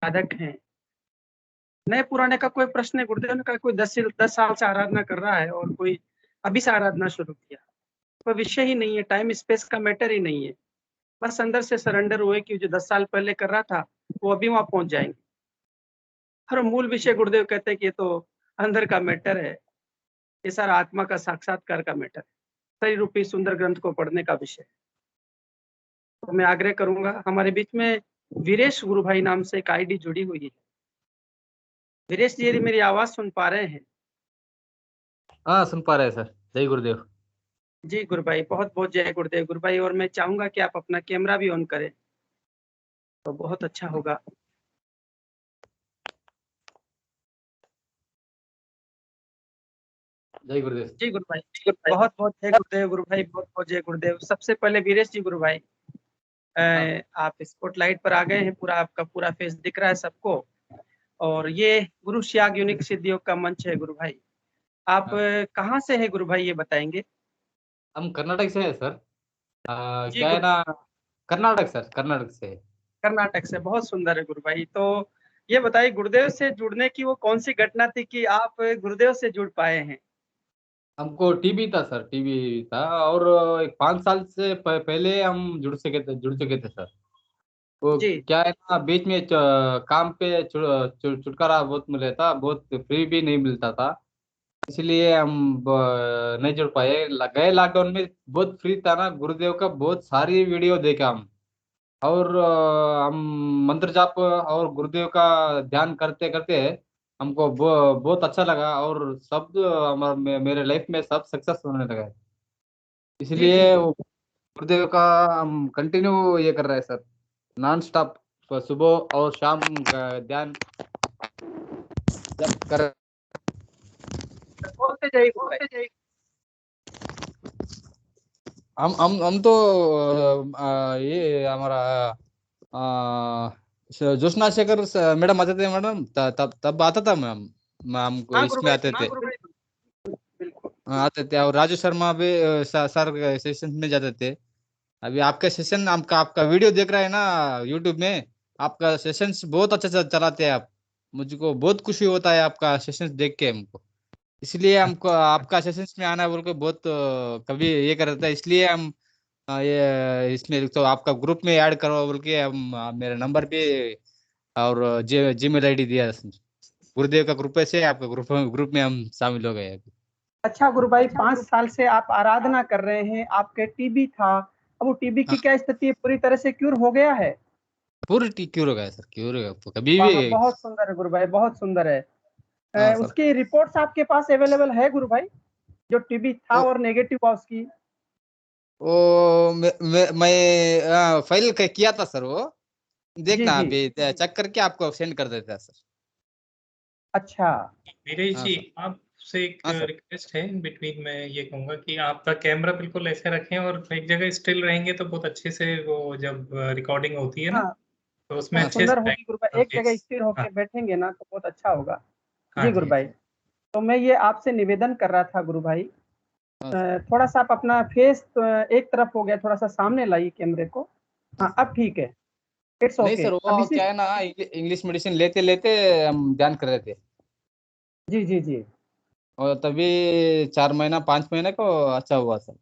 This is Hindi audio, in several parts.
साधक हैं। नए पुराने का कोई प्रश्न है? गुरुदेव ने कहा कोई 10 साल से आराधना कर रहा है और कोई अभी से आराधना शुरू किया, कोई विषय ही नहीं है, टाइम स्पेस का मैटर ही नहीं है। बस अंदर से सरेंडर हुए कि जो 10 साल पहले कर रहा था वो अभी वहां पहुंच जाएंगे। हर मूल विषय गुरुदेव कहते हैं कि ये तो अंदर का मैटर है, ये सारा आत्मा का साक्षात्कार का मैटर है, शरीर रूपी सुंदर ग्रंथ को पढ़ने का विषय। तो मैं आग्रह करूंगा, हमारे बीच में वीरेश गुरु भाई नाम से एक आईडी जुड़ी हुई है। वीरेश जी, यदि मेरी आवाज सुन पा रहे हैं? हाँ, सुन पा रहे हैं सर। जय गुरुदेव। जी गुरु भाई, बहुत बहुत जय गुरुदेव गुरु भाई। और मैं चाहूंगा कि आप अपना कैमरा भी ऑन करें तो बहुत अच्छा होगा। जय गुरुदेव। जी गुरु भाई, बहुत बहुत जय गुरुदेव गुरु भाई, बहुत बहुत जय गुरुदेव। सबसे पहले वीरेश जी गुरु भाई, आप स्पॉटलाइट पर आ गए हैं, पूरा आपका पूरा फेस दिख रहा है सबको। और ये गुरु श्याग यूनिक सिद्धि योग का मंच है गुरु भाई। आप कहाँ से हैं गुरु भाई, ये बताएंगे? हम कर्नाटक से है सर। जी क्या है गुरु, ना, कर्नाटक सर, कर्नाटक से है। कर्नाटक से, बहुत सुंदर है गुरु भाई। तो ये बताइए, गुरुदेव से जुड़ने की वो कौन सी घटना थी कि आप गुरुदेव से जुड़ पाए हैं? हमको टीबी था सर, टीबी था। और एक 5 साल से पहले हम जुड़ चुके थे सर। वो जी क्या है ना, बीच में काम पे छुटकारा बहुत मिला था, बहुत फ्री भी नहीं मिलता था। इसलिए हम नहीं जुड़ पाए। गए लॉकडाउन में बहुत फ्री था ना, गुरुदेव का बहुत सारी वीडियो देखा हम। और हम मंत्र जाप और गुरुदेव का ध्यान करते करते हमको बहुत अच्छा लगा। और सब मेरे लाइफ में सब सक्सेस होने लगा है। जी जी इसलिए वो गुरुदेव का हम कंटिन्यू ये कर रहे हैं सर, नॉन स्टॉप। सुबह और शाम का ध्यान जब कर। बोलते जाइए गुरु भाई। हम तो ये हमारा जोशना शेखर मैडम आते थे मैडम, तब तब आता था मैम। हमको हाँ गुरु इसमें भाई, आते थे। हाँ गुरु भाई, बिल्कुल। हाँ, आते थे। और राजू शर्मा भी सर सेशन में जाते थे। अभी आपका सेशन, आपका आपका वीडियो देख रहा है ना यूट्यूब में। आपका सेशंस बहुत अच्छा चलाते हैं आप। मुझको बहुत खुशी होता है आपका सेशंस देख के हमको। इसलिए हमको आपका सेशंस में आना बोल के बहुत कभी ये करता था। इसलिए हम ये इसमें तो आपका ग्रुप में ऐड करो बोल के हम मेरा नंबर भी और जीमेल आईडी दिया। गुरुदेव का ग्रुप से आपका ग्रुप में हम शामिल हो गए अभी। अच्छा गुरु भाई, 5 साल से आप आराधना कर रहे हैं, आपके टीबी था, अब वो टीबी की हाँ, क्या स्थिति है? पूरी तरह से क्यूर हो गया है? पूरी क्यूर हो गया सर, क्यूर हो गया कभी वाह, भी। बहुत सुंदर है गुरु भाई, बहुत सुंदर है। हाँ सर। उसकी रिपोर्ट्स आपके पास अवेलेबल है गुरु भाई, जो टीबी था वो और नेगेटिव हुआ उसकी? वो मैं फाइल किया था सर वो। जी देखना जी। अभी चेक करके आपको सेंड कर देता है सर। अच्छा। वीरेश हाँ जी, सर। आपसे एक हाँ सर। रिक्वेस्ट है इन बिटवीन में, ये कहूंगा कि आपका कैमरा बिल्कुल ऐसे रखें और एक जगह स्टिल रहेंगे तो बहुत अच्छे से वो जब रिकॉर्डिंग होती है ना हाँ, तो उसमें बहुत हाँ अच्छे सर। सुंदर से होगी गुरु आएगा। भाई, एक जगह प्लीज। स्थिर हाँ होकर बैठेंगे ना तो बहुत अच्छा होगा। हाँ जी गुरु जी। भाई, तो मैं ये आपसे निवेदन कर रहा था गुरु भाई, हाँ सर। थोड़ा सा आप अपना फेस एक तरफ हो गया, थोड़ा सा सामने लाइए कैमरे को। हाँ हाँ, सर। अब ठीक है। इट्स नहीं ओके। सर, अब वो इसी, क्या है ना, इंग्लिश मेडिसिन लेते लेते हम ध्यान कर रहे थे। जी जी जी। और तभी 4 महीना 5 महीने को अच्छा हुआ सर।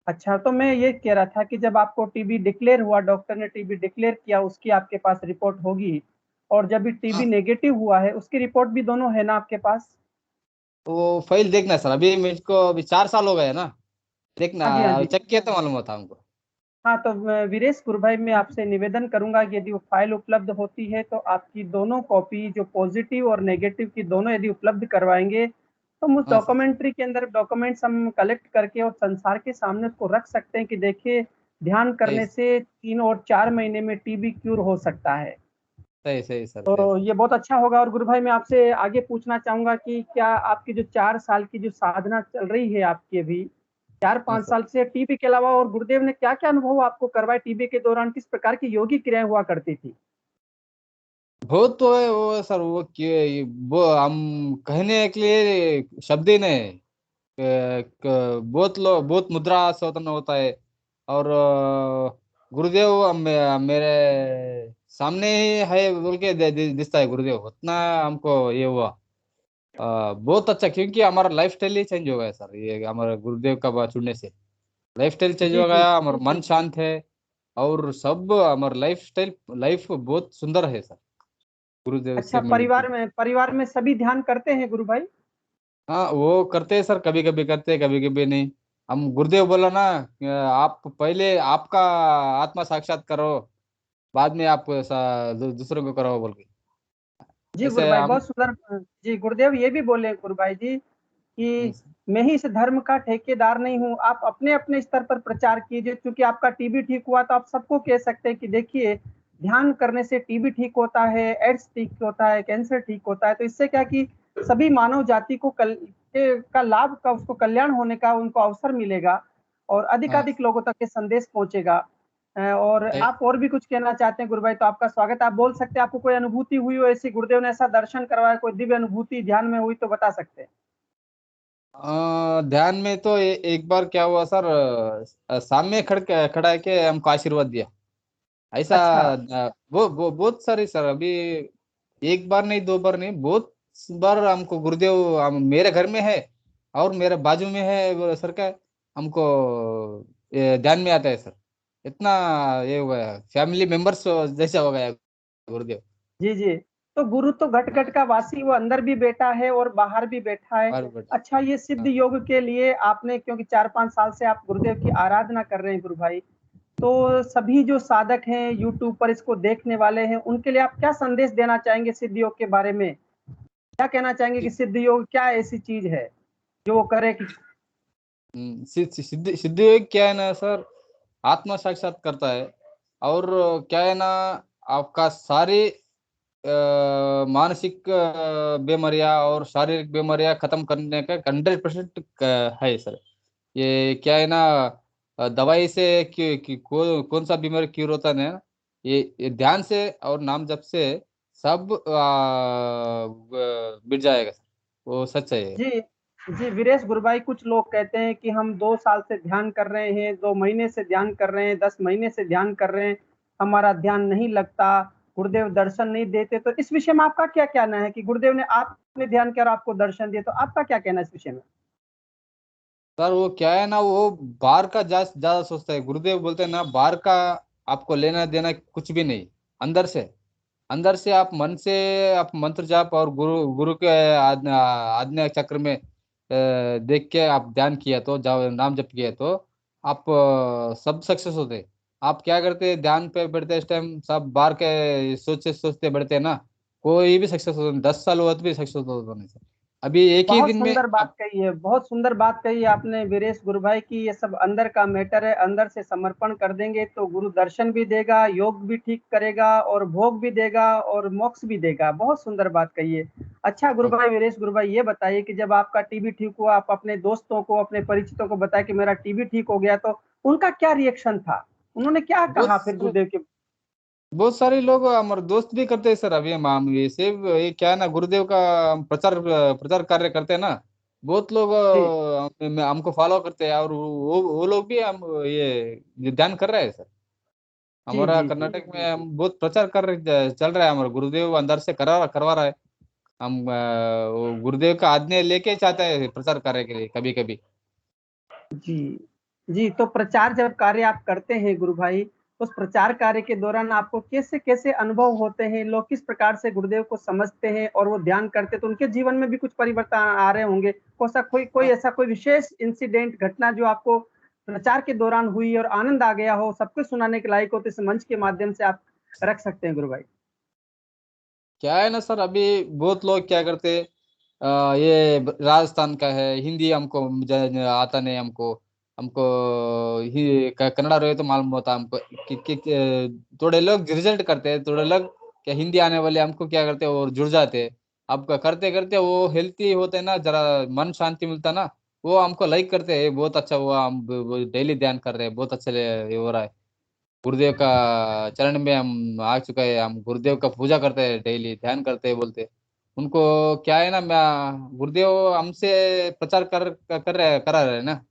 अच्छा, तो मैं ये कह रहा था कि जब आपको टीबी डिक्लेयर हुआ, डॉक्टर ने टीबी डिक्लेयर किया, उसकी आपके पास रिपोर्ट होगी, और जब भी टीबी हाँ, नेगेटिव हुआ है उसकी रिपोर्ट भी दोनों है ना आपके पास? वो फाइल देखना सर। अभी मुझको अभी 4 साल हो गए ना। देखना, हाँ जी, हाँ जी। चेक किया तो मालूम होता हमको। हाँ, तो वीरेश गुरु भाई, मैं आपसे निवेदन करूंगा कि यदि वो फाइल उपलब्ध होती है तो आपकी दोनों कॉपी, जो पॉजिटिव और नेगेटिव की दोनों यदि उपलब्ध करवाएंगे, तो हम उस हाँ सर। डॉक्यूमेंट्री के अंदर डॉक्यूमेंट्स हम कलेक्ट करके और संसार के सामने उसको रख सकते हैं कि देखिए, ध्यान सही करने से 3 और 4 महीने में टीबी क्यूर हो सकता है। सही सही सर, सही तो सर। ये बहुत अच्छा होगा। और गुरु भाई, मैं आपसे आगे पूछना चाहूंगा कि क्या आपकी जो 4 साल की जो साधना चल रही है आपकी अभी, चार हाँ पांच सर। साल से टीबी के अलावा और गुरुदेव ने क्या क्या अनुभव आपको करवाए? टीबी के दौरान किस प्रकार की योगी क्रियाएं हुआ करती थी? बहुत तो है वो सर। वो हम कहने के लिए शब्द ही नहीं है। बहुत मुद्रा से उत्पन्न होता है। और गुरुदेव मेरे सामने ही है बोल के दिखता है गुरुदेव, उतना हमको ये हुआ। बहुत अच्छा, क्योंकि हमारा लाइफ स्टाइल ही चेंज हो गया सर, ये हमारे गुरुदेव का चुनने से लाइफ स्टाइल चेंज जी हो जी। गया, हमारा मन शांत है। और सब हमारा लाइफ स्टाइल लाइफ बहुत सुंदर है सर, गुरुदेव अच्छा, से मिल के। परिवार में सभी ध्यान करते हैं गुरु भाई? हाँ वो करते हैं सर, कभी कभी करते हैं, कभी कभी नहीं। हम गुरुदेव बोला ना, आप पहले आपका आत्मा साक्षात करो, बाद में आप दूसरों को करो बोल के। जी गुरु ऐसे भाई, हम। बहुत सुंदर। जी, गुरुदेव ये भी बोले गुरु भाई जी कि मैं ही इस धर्म का ठेकेदार नहीं हूँ, आप अपने अपने स्तर पर प्रचार कीजिए। क्योंकि आपका टीबी ठीक हुआ तो आप सबको कह सकते हैं कि देखिए, ध्यान करने से टीबी ठीक होता है, एड्स ठीक होता है, कैंसर ठीक होता है। तो इससे क्या कि सभी मानव जाति को का लाभ का, उसको कल्याण होने का उनको अवसर मिलेगा और हाँ, अधिकाधिक लोगों तक ये संदेश पहुंचेगा। और आप और भी कुछ कहना चाहते हैं गुरु भाई तो आपका स्वागत है, आप बोल सकते हैं। आपको कोई अनुभूति हुई हो ऐसी, गुरुदेव ने ऐसा दर्शन करवाया, कोई दिव्य अनुभूति ध्यान में हुई तो बता सकते हैं। ध्यान में तो एक बार क्या हुआ सर, सामने खड़ा है के हमको आशीर्वाद दिया ऐसा। अच्छा। वो बहुत सारे सर, अभी एक बार नहीं, दो बार नहीं, बहुत बार हमको गुरुदेव मेरे घर में है और मेरे बाजू में है वो सर का, हमको ये ध्यान में आता है सर। इतना ये हो गया, फैमिली मेंबर्स जैसा हो गया गुरुदेव। जी जी। तो गुरु तो घट घट का वासी, वो अंदर भी बैठा है और बाहर भी बैठा है। और बट अच्छा, ये सिद्ध हाँ। योग के लिए आपने, क्योंकि 4-5 साल से आप गुरुदेव की आराधना कर रहे हैं गुरु भाई, तो सभी जो साधक हैं, यूट्यूब पर इसको देखने वाले हैं, उनके लिए आप क्या संदेश देना चाहेंगे सिद्ध योग के बारे में? क्या कहना चाहेंगे कि सिद्ध योग क्या ऐसी चीज है जो वो करे कि? सिद्ध योग क्या है ना सर, आत्मा साक्षात करता है। और क्या है ना, आपका सारी मानसिक बीमारियां और शारीरिक बीमारियां खत्म करने का 100% है सर। ये क्या है ना, दवाई से कौन सा बीमारी क्योर होता है ना, ये ध्यान से और नाम जप से सब मिट जाएगा सर, वो सच है ये। जी जी। वीरेश गुरु भाई, कुछ लोग कहते हैं कि हम 2 साल से ध्यान कर रहे हैं, 2 महीने से ध्यान कर रहे हैं, 10 महीने से ध्यान कर रहे हैं, हमारा ध्यान नहीं लगता, गुरुदेव दर्शन नहीं देते। तो इस विषय में आपका क्या कहना है कि गुरुदेव ने, आपने ध्यान किया और आपको दर्शन दिए, तो आपका क्या कहना है इस विषय में? सर वो क्या है ना, वो बाहर का ज्यादा सोचता है। गुरुदेव बोलते हैं ना, बाहर का आपको लेना देना कुछ भी नहीं, अंदर से, अंदर से आप मन से आप मंत्र जाप और गुरु गुरु के आज्ञा चक्र में देख के आप ध्यान किया तो, जाओ नाम जप किया तो आप सब सक्सेस होते। आप क्या करते, ध्यान पे बैठते इस टाइम सब बाहर के सोचते सोचते बैठते हैं ना, कोई भी सक्सेस होता नहीं, 10 साल हुआ तो भी सक्सेस होता नहीं सर। अभी एक ही बहुत दिन में सुंदर बात आप। कही है, बहुत सुंदर बात कही है आपने वीरेश गुरु भाई की। ये सब अंदर का मैटर है, अंदर से समर्पण कर देंगे तो गुरु दर्शन भी देगा, योग भी ठीक करेगा और भोग भी देगा और मोक्ष भी देगा। बहुत सुंदर बात कही है। अच्छा गुरु भाई, वीरेश गुरु भाई, ये बताइए कि जब आपका टीबी ठीक हुआ, आप अपने दोस्तों को, अपने परिचितों को बताया कि मेरा टीबी ठीक हो गया, तो उनका क्या रिएक्शन था? उन्होंने क्या कहा फिर बहुत गुरुदेव के? बहुत सारे लोग हमारे दोस्त भी करते हैं सर। अभी हम ये सिर्फ ये क्या है ना, गुरुदेव का हम प्रचार प्रचार कार्य करते हैं ना, बहुत लोग जी हमको फॉलो करते हैं और वो लोग भी हम ये ध्यान कर रहे हैं सर। जी हमारा जी। जी कर्नाटक में हम बहुत प्रचार कर रहे, चल रहा है, हमारा गुरुदेव अंदर से करवा रहा है। हम वो गुरुदेव का आज्ञा लेके चाहते हैं प्रचार करने के लिए कभी कभी। जी जी। तो प्रचार जब कार्य आप करते हैं गुरु भाई, उस प्रचार कार्य के दौरान आपको कैसे कैसे अनुभव होते हैं? लोग किस प्रकार से गुरुदेव को समझते हैं और वो ध्यान करते हैं, तो उनके जीवन में भी कुछ परिवर्तन आ रहे होंगे। कोई कोई ऐसा कोई विशेष इंसिडेंट, घटना जो आपको प्रचार के दौरान हुई और आनंद आ गया हो, सबको सुनाने के लायक हो, तो इस मंच के माध्यम से आप रख सकते हैं गुरु भाई। क्या है ना सर, अभी बहुत लोग क्या करते, ये राजस्थान का है, हिंदी हमको आता नहीं हमको, हमको कन्नड़ा रहे तो मालूम होता हमको थोड़े लोग रिजल्ट करते हैं, थोड़े लोग क्या हिंदी आने वाले हमको क्या करते हैं और जुड़ जाते हैं। अब करते करते वो हेल्थी होते हैं ना, जरा मन शांति मिलता ना, वो हमको लाइक करते हैं, बहुत अच्छा हुआ, हम डेली ध्यान कर रहे हैं, बहुत अच्छा ये हो रहा है। गुरुदेव का चरण में हम आ चुका है, हम गुरुदेव का पूजा करते हैं, डेली ध्यान करते हैं बोलते। उनको क्या है ना, मैं गुरुदेव हमसे प्रचार कर कर रहे करा रहे हैं ना,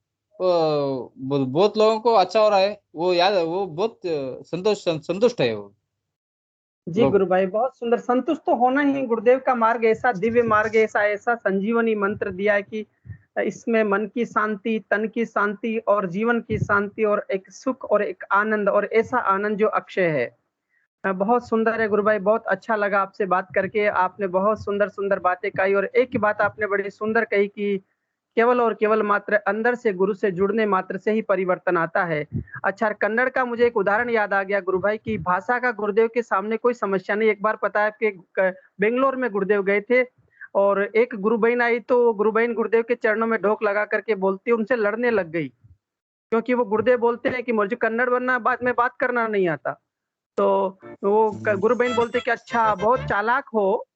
बहुत लोगों को अच्छा हो रहा है, वो याद वो बहुत संतुष्ट है वो जी लोग। गुरु भाई, बहुत सुंदर। संतुष्ट तो होना ही। गुरुदेव का मार्ग ऐसा दिव्य मार्ग, ऐसा ऐसा संजीवनी मंत्र दिया है कि इसमें मन की शांति, तन की शांति और जीवन की शांति और एक सुख और एक आनंद, और ऐसा आनंद जो अक्षय है। बहुत सुंदर है गुरु भाई, बहुत अच्छा लगा आपसे बात करके। आपने बहुत सुंदर सुंदर बातें कही, और एक ही बात आपने बड़ी सुंदर कही कि केवल और केवल मात्र अंदर से गुरु से जुड़ने मात्र से ही परिवर्तन आता है। अच्छा, कन्नड़ का मुझे एक उदाहरण याद आ गया गुरु भाई की भाषा का गुरुदेव के सामने कोई समस्या नहीं। एक बार पता है कि बेंगलोर में गुरुदेव गए थे, और एक गुरु बहन आई, तो गुरु बहन गुरुदेव के चरणों में ढोक लगा करके बोलती, उनसे लड़ने लग गई, क्योंकि वो गुरुदेव बोलते हैं कि मुझे कन्नड़ बनना, बात में बात करना नहीं आता। तो वो गुरु बहन बोलते कि अच्छा बहुत चालाक हो,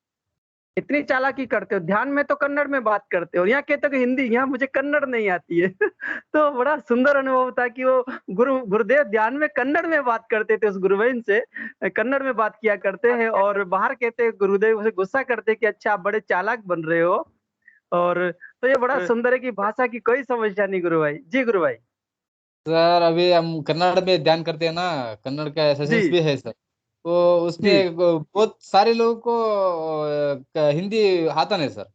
इतनी चालाकी करते हो, ध्यान में तो कन्नड़ में बात करते हो, यहाँ कहते हो कि हिंदी, यहाँ मुझे कन्नड़ नहीं आती है। तो बड़ा सुंदर अनुभव था कि वो गुरुदेव ध्यान में कन्नड़ में बात करते थे, उस गुरुबहन से कन्नड़ में बात किया करते हैं, और बाहर कहते गुरुदेव उसे गुस्सा करते कि अच्छा आप बड़े चालाक बन रहे हो। और तो ये बड़ा सुंदर है कि भाषा की कोई समस्या नहीं गुरु भाई। जी गुरु भाई। सर अभी हम कन्नड़ में ध्यान करते हैं ना, कन्नड़ का सेशंस जी भी है सर। तो जी उसमें बहुत सारे लोगों को हिंदी आता नहीं सर।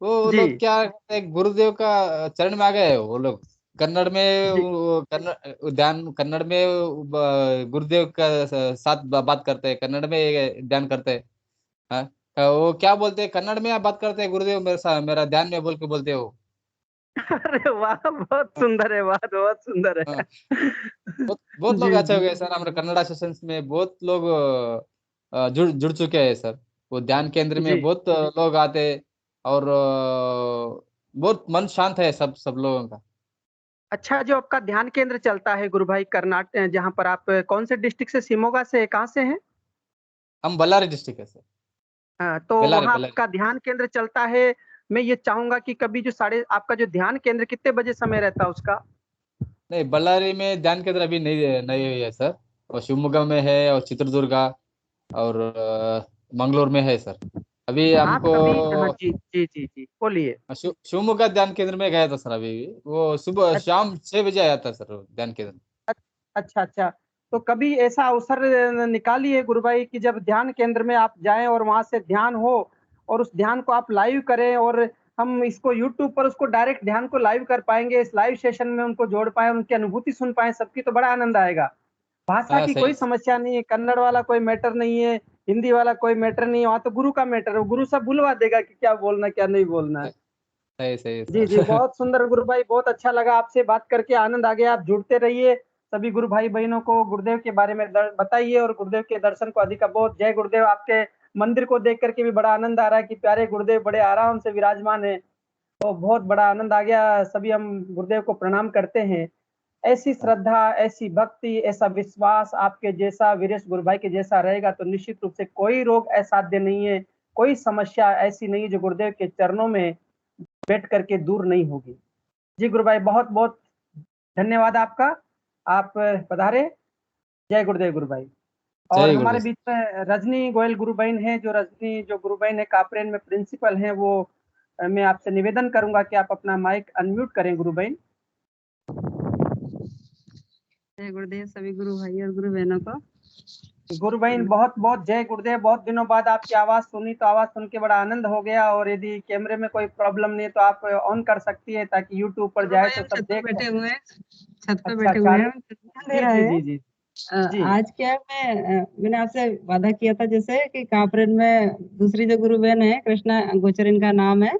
वो जी लोग क्या करते हैं, गुरुदेव का चरण में आ गए वो लोग, कन्नड़ में जी। कन्नड़ ध्यान, कन्नड़ में गुरुदेव का साथ बात करते हैं, कन्नड़ में ध्यान करते हैं। हाँ, वो क्या बोलते हैं, कन्नड़ में आप बात करते हैं, गुरुदेव मेरे साथ मेरा ध्यान में बोल के बोलते हो। अरे वाह, बहुत हाँ, सुंदर है, बात बहुत सुंदर है। हाँ, बहुत बहुत लोग जी अच्छे हो जी गए सर, हमारे कन्नड़ा सेशंस में बहुत लोग जुड़ जुड़ चुके हैं सर। वो ध्यान केंद्र में जी। बहुत लोग आते हैं, और बहुत मन शांत है सब लोगों का। अच्छा, जो आपका ध्यान केंद्र चलता है गुरु भाई कर्नाटक, जहाँ पर आप कौन से डिस्ट्रिक्ट से, शिमोगा से, कहाँ से हैं? हम बल्लारी डिस्ट्रिक्ट है सर। हाँ, तो बेल्लारी वहाँ बेल्लारी। आपका ध्यान केंद्र चलता है। मैं ये चाहूंगा कि कभी जो साढ़े आपका जो ध्यान केंद्र कितने बजे समय रहता है उसका? नहीं, बल्लारी में ध्यान केंद्र अभी नहीं नहीं हुई है सर। और शिवमोगा में है, और चित्रदुर्गा, और मंगलोर में है सर। अभी आप हमको कभी, हाँ जी जी जी जी, बोलिए। शिवमोगा ध्यान केंद्र में गया था सर। अभी वो सुबह अ- शाम 6 बजे आया था सर, वो ध्यान केंद्र। अ- अच्छा अच्छा। तो कभी ऐसा अवसर निकालिए गुरु भाई कि जब ध्यान केंद्र में आप जाएं और वहां से ध्यान हो, और उस ध्यान को आप लाइव करें, और हम इसको यूट्यूब पर उसको डायरेक्ट ध्यान को लाइव कर पाएंगे, इस लाइव सेशन में उनको जोड़ पाए, उनकी अनुभूति सुन पाए सबकी, तो बड़ा आनंद आएगा। भाषा हाँ की सही कोई समस्या नहीं है, कन्नड़ वाला कोई मैटर नहीं है, हिंदी वाला कोई मैटर नहीं है, वहां तो गुरु का मैटर है। गुरु सब बुलवा देगा कि क्या बोलना क्या नहीं बोलना है। सही सही जी जी, सर। बहुत सुंदर गुरु भाई, बहुत अच्छा लगा आपसे बात करके, आनंद आ गया। आप जुड़ते रहिए, सभी गुरु भाई बहनों को गुरुदेव के बारे में बताइए, और गुरुदेव के दर्शन को अधिक बहुत। जय गुरुदेव। आपके मंदिर को देख करके भी बड़ा आनंद आ रहा है कि प्यारे गुरुदेव बड़े आराम से विराजमान है, तो बहुत बड़ा आनंद आ गया। सभी हम गुरुदेव को प्रणाम करते हैं। ऐसी श्रद्धा, ऐसी भक्ति, ऐसा विश्वास आपके जैसा, वीरेश गुरु भाई के जैसा रहेगा तो निश्चित रूप से कोई रोग असाध्य नहीं है, कोई समस्या ऐसी नहीं है जो गुरुदेव के चरणों में बैठ करके दूर नहीं होगी। जी गुरु भाई, बहुत बहुत धन्यवाद आपका, आप पधारे। जय गुरुदेव गुरु भाई। और जय हमारे गुरुदेव। बीच में रजनी गोयल गुरु बहन है, जो रजनी जो गुरु बहन है कापरेन में प्रिंसिपल हैं, वो मैं आपसे निवेदन करूंगा कि आप अपना माइक अनम्यूट करें गुरु बहन। जय गुरुदेव सभी गुरु भाई और गुरु बहनों को। गुरु बहन बहुत बहुत जय गुरुदेव। बहुत दिनों बाद आपकी आवाज सुनी, तो आवाज सुन के बड़ा आनंद हो गया, और यदि कैमरे में कोई प्रॉब्लम नहीं है तो आप ऑन कर सकती है ताकि यूट्यूब पर गुरु जाए भाई तो हम सब छत पर देख बैठे सकें। हुए हैं, छत पर अच्छा, बैठे हुए हैं, ध्यान दे जी रहे जी हैं। जी जी जी। आज क्या है, मैंने आपसे वादा किया था जैसे कि कापरेन में दूसरी जो गुरु बहन है कृष्णा गोचर इनका नाम है।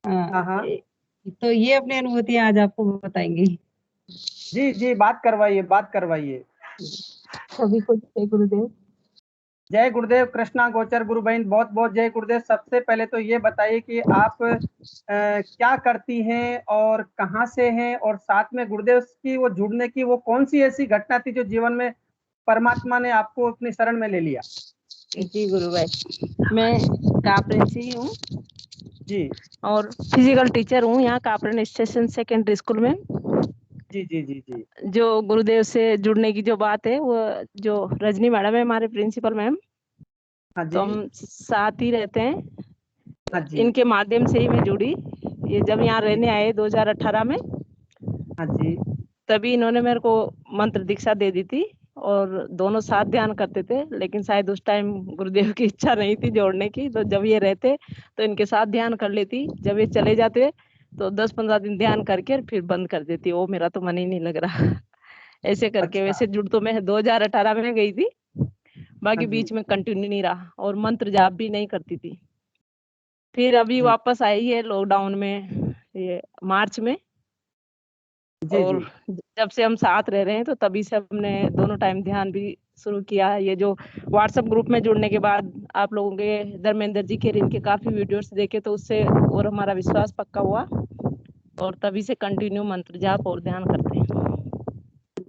हाँ हाँ। तो ये अपनी अनुभूतियां आज आपको बताएंगी। जी जी, बात करवाइए, बात करवाइए। सभी को जय गुरुदेव। जय गुरुदेव। कृष्णा गोचर गुरु बहन बहुत बहुत जय गुरुदेव। सबसे पहले तो ये बताइए कि आप क्या करती हैं और कहाँ से हैं, और साथ में गुरुदेव की वो जुड़ने की वो कौन सी ऐसी घटना थी जो जीवन में परमात्मा ने आपको अपनी शरण में ले लिया? जी गुरु भाई, मैं कापरेन से ही हूँ जी और फिजिकल टीचर हूँ यहाँ कापरेन स्टेशन सेकेंडरी स्कूल में। जी जी जी जी। जो गुरुदेव से जुड़ने की जो बात है, वो जो रजनी मैडम है हमारे प्रिंसिपल मैम, हाँ तो जी। हम साथ ही रहते हैं। हाँ जी। इनके माध्यम से ही मैं जुड़ी। ये जब यहाँ जी रहने आए 2018 में, हाँ जी। तभी इन्होंने मेरे को मंत्र दीक्षा दे दी थी और दोनों साथ ध्यान करते थे, लेकिन शायद उस टाइम गुरुदेव की इच्छा नहीं थी जोड़ने की, तो जब ये रहते तो इनके साथ ध्यान कर लेती, जब ये चले जाते तो 10-15 दिन ध्यान करके फिर बंद कर देती। वो मेरा तो मन ही नहीं लग रहा ऐसे करके। अच्छा। वैसे जुड़ तो मैं 2018 में गई थी, बाकी हाँ जी। बीच में कंटिन्यू नहीं रहा, और मंत्र जाप भी नहीं करती थी। फिर अभी जी वापस आई है लॉकडाउन में, ये मार्च में, जी। और जी जब से हम साथ रह रहे हैं तो तभी से हमने दोनों टाइम ध्यान भी शुरू किया। ये जो व्हाट्सएप ग्रुप में जुड़ने के बाद आप लोगों के धर्मेंद्र जी के इनके काफी वीडियोस देखे, तो उससे और हमारा विश्वास पक्का हुआ, और तभी से कंटिन्यू मंत्र जाप और ध्यान करते हैं।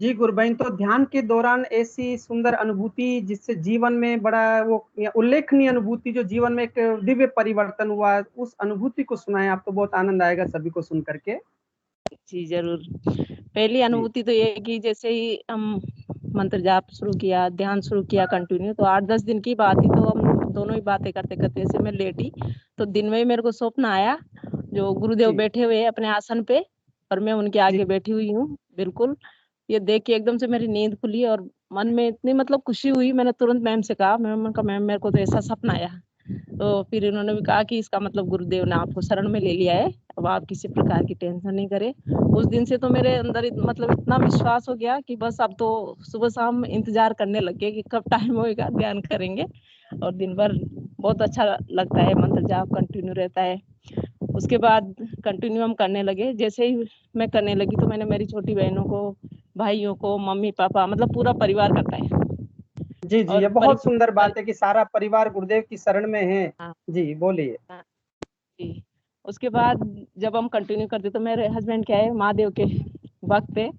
जी गुरबैन, तो ध्यान के दौरान ऐसी सुंदर अनुभूति जिससे जीवन में बड़ा वो उल्लेखनीय अनुभूति, जो जीवन में एक दिव्य परिवर्तन हुआ, उस अनुभूति को सुनाएं। आपको बहुत आनंद आएगा सभी को सुन करके। जी जरूर। पहली जी अनुभूति तो ये है कि जैसे ही हम मंत्र जाप शुरू किया, ध्यान शुरू किया कंटिन्यू, तो 8-10 दिन की बात ही, तो हम दोनों ही बातें करते करते ऐसे मैं लेटी, तो दिन में ही मेरे को स्वप्न आया, जो गुरुदेव जी बैठे हुए हैं अपने आसन पे और मैं उनके जी आगे बैठी हुई हूँ बिल्कुल। ये देख के एकदम से मेरी नींद खुली और मन में इतनी मतलब खुशी हुई, मैंने तुरंत मैम से कहा, मैम का मैम मेरे को तो ऐसा सपना आया। तो फिर इन्होंने भी कहा कि इसका मतलब गुरुदेव ने आपको शरण में ले लिया है, अब आप किसी प्रकार की टेंशन नहीं करें। उस दिन से तो मेरे अंदर मतलब इतना विश्वास हो गया कि बस अब तो सुबह शाम इंतजार करने लग गए कि कब टाइम होएगा, ध्यान करेंगे, और दिन भर बहुत अच्छा लगता है, मंत्र जाप कंटिन्यू रहता है। उसके बाद कंटिन्यू हम करने लगे। जैसे ही मैं करने लगी तो मैंने मेरी छोटी बहनों को, भाइयों को, मम्मी पापा, मतलब पूरा परिवार करता है। जी जी, और ये बहुत सुंदर बात है कि सारा परिवार गुरुदेव की शरण में है। हाँ, जी बोलिए। जी। उसके बाद जब हम कंटिन्यू करते तो मेरे हस्बैंड क्या है, महादेव के भक्त है।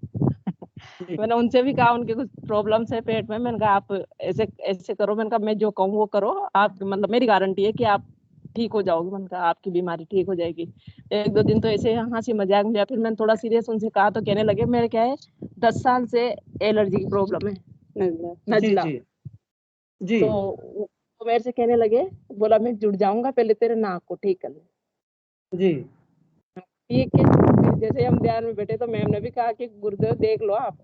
जी मैंने उनसे भी कहा, उनके कुछ प्रॉब्लम्स है पेट में, मैंने कहा आप ऐसे ऐसे करो, मैंने कहा मैं जो कहूँ वो करो, आप मतलब मेरी गारंटी है कि आप ठीक हो जाओगे, मैंने कहा आपकी बीमारी ठीक हो जाएगी। 1-2 दिन तो ऐसे हंसी मजाक में, फिर मैंने थोड़ा सीरियस उनसे कहा तो कहने लगे मेरे क्या है 10 साल से एलर्जी की प्रॉब्लम है, जी नजला। जी जी तो मेरे से कहने लगे, बोला मैं जुड़ जाऊंगा, पहले तेरे नाक को ठीक कर ले। जी ठीक है, फिर जैसे हम ध्यान में बैठे तो मैम ने भी कहा कि गुरुदेव देख लो आप।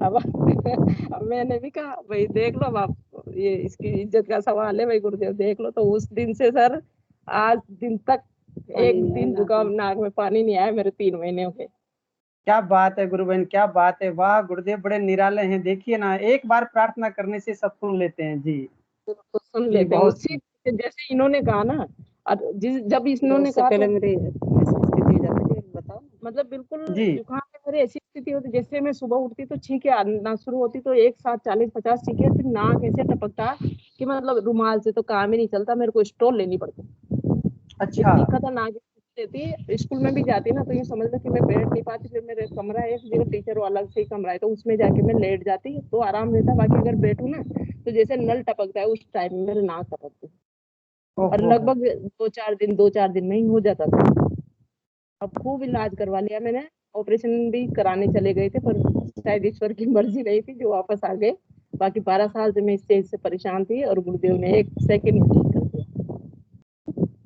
अब अब मैंने भी कहा भाई देख लो, अब आप, ये इसकी इज्जत का सवाल है भाई, गुरुदेव देख लो। तो उस दिन से सर आज दिन तक एक दिन जुकाम, नाक में पानी नहीं आया मेरे 3 महीने हो गए। क्या बात है गुरु बहन, क्या बात है, वाह गुरुदेव बड़े निराले हैं। देखिए ना, एक बार प्रार्थना करने से सब सुन लेते हैं। जी तो सुन जी लेते हैं बहुत उसी, जैसे इन्होंने कहा ना, और जब इन्होंने उससे कहा पहले तो मेरी ऐसी स्थिति हो जाती थी, बताओ। मतलब बिल्कुल जी जुकाम में मेरी ऐसी स्थिति होती, जैसे मैं सुबह उठती तो छींके आना शुरू होती, तो एक साथ 40-50 छींके, फिर नाक ऐसे टपकता कि मतलब रुमाल से तो काम ही नहीं चलता, मेरे को स्टोल लेनी पड़ती। अच्छा। इतनी खतरनाक स्थिति। स्कूल में भी जाती ना तो ये समझ लो कि मैं बैठ नहीं पाती, फिर मेरे कमरा है, फिर टीचर वाला अलग से ही कमरा है, तो उसमें जाके मैं लेट जाती तो आराम रहता। बाकी अगर बैठू ना तो जैसे नल टपकता है उस टाइम में मेरे नाक टपकती, और ओहो लगभग 2-4 दिन में ही हो जाता था। अब खूब इलाज करवा लिया मैंने, ऑपरेशन भी कराने चले गए थे, पर शायद ईश्वर की मर्जी नहीं थी जो वापस आ गए। बाकी 12 साल से मैं इस चीज से परेशान थी और गुरुदेव ने 1 सेकंड में ठीक कर दिया।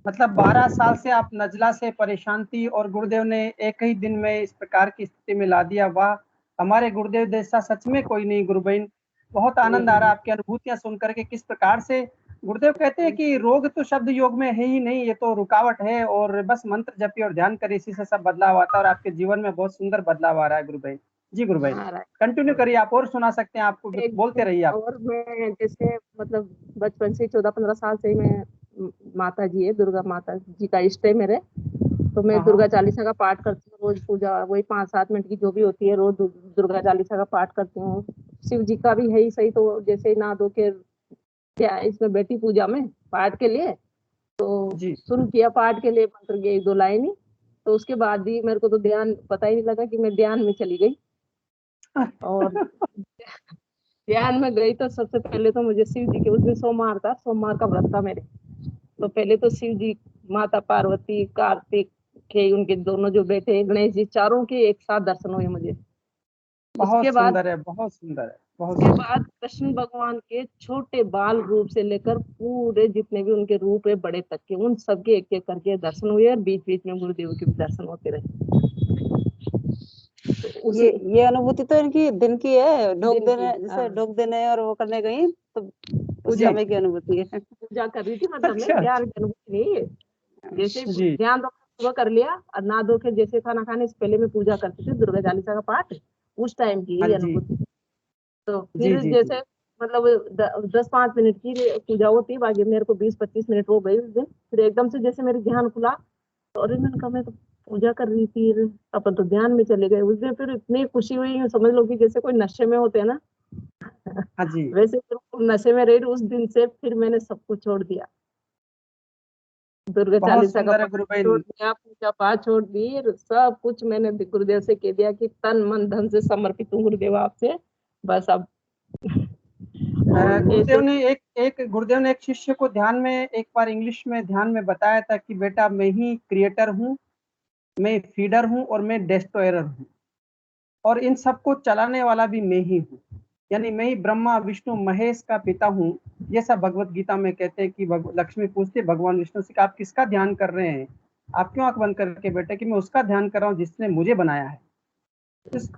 मतलब 12 साल से आप नजला से परेशान थी और गुरुदेव ने एक ही दिन में इस प्रकार की स्थिति में ला दिया। वाह, हमारे गुरुदेव जैसा सच में कोई नहीं गुरु बहन। बहुत आनंद आ रहा है आपकी अनुभूतियां सुन करके, किस प्रकार से गुरुदेव कहते हैं कि रोग तो शब्द योग में है ही नहीं, ये तो रुकावट है, और बस मंत्र जपिए और ध्यान करिए, इसी से सब बदलाव आता है, और आपके जीवन में बहुत सुंदर बदलाव आ रहा है गुरु बहन। जी गुरु बहन, हाँ, कंटिन्यू करिए, आप और सुना सकते हैं, आपको एक बोलते रहिए आप। और मैं जैसे मतलब बचपन से 14-15 साल से ही मैं, माता जी है, दुर्गा माता जी का इष्ट है मेरे, तो मैं हाँ हाँ दुर्गा चालीसा का पाठ करती हूँ रोज। पूजा वही 5-7 मिनट की जो भी होती है, रोज दुर्गा चालीसा का पाठ करती हूँ। शिव जी का भी है ही सही, तो जैसे ही नहा धो के क्या इसमें बैठी पूजा में पाठ के लिए, तो जी शुरू किया पाठ के लिए मंत्र के 1-2 लाइन ही। तो उसके बाद ही मेरे को तो ध्यान पता ही नहीं लगा कि मैं ध्यान में चली गई। और ध्यान में गई तो सबसे पहले तो मुझे शिव जी के, उस दिन सोमवार था, सोमवार का व्रत था मेरे, तो पहले तो शिव जी, माता पार्वती, कार्तिक के उनके दोनों जो बेटे गणेश जी, चारों के एक साथ दर्शन हुए मुझे। बहुत उसके बाद सुंदर है, बहुत सुंदर है, बहुत उसके सुंदर। बाद कृष्ण भगवान के छोटे बाल रूप से लेकर पूरे जितने भी उनके रूप है बड़े तक के, उन सबके एक एक करके दर्शन हुए, और बीच बीच में गुरुदेव के भी दर्शन होते रहे। तो ये अनुभूति तो इनकी दिन की है, ढोक दिन की, देने जैसे हाँ। ढोक देने और वो करने गई तो उस जी। समय की अनुभूति है। पूजा कर रही थी मतलब अच्छा, मैं ध्यान की अनुभूति नहीं है। जैसे ही जी। ध्यान रखा सुबह कर लिया और नहा धो के जैसे खाना खाने से पहले मैं पूजा करती थी दुर्गा चालीसा का पाठ, उस टाइम की हाँ ये जी। अनुभूति। तो जी, फिर जी, जैसे जी। मतलब 10-5 मिनट की पूजा होती, बाकी मेरे को 20-25 मिनट हो गई उस दिन। फिर एकदम से जैसे मेरे ध्यान खुला तो अरे मैंने कहा मैं तो पूजा कर रही थी, अपन तो ध्यान में चले गए उस दिन। फिर इतनी खुशी हुई, यूं समझ लो कि जैसे कोई नशे में होते हैं ना, हाँ जी। वैसे बिल्कुल नशे में रही। उस दिन से फिर मैंने सब कुछ छोड़ दिया, दुर्गा बहुत चालीसा का सुंदर है पाठ गुरु छोड़ बहन। दिया, पूजा पाठ छोड़ दी, सब कुछ मैंने गुरुदेव से कह दिया कि तन मन धन से समर्पित हूँ गुरुदेव आपसे, बस अब। और गुरुदेव ऐसे ने एक शिष्य को ध्यान में एक बार इंग्लिश में ध्यान में बताया था कि बेटा मैं ही क्रिएटर हूँ, मैं फीडर हूँ और मैं डिस्ट्रॉयर हूँ, और इन सबको चलाने वाला भी मैं ही हूँ। यानी मैं ही ब्रह्मा विष्णु महेश का पिता हूँ। जैसा भगवत गीता में कहते हैं कि लक्ष्मी पूछते भगवान विष्णु से कि आप किसका ध्यान कर रहे हैं, आप क्यों आंख बंद करके बैठे, कि मैं उसका ध्यान कर रहा हूँ जिसने मुझे बनाया है।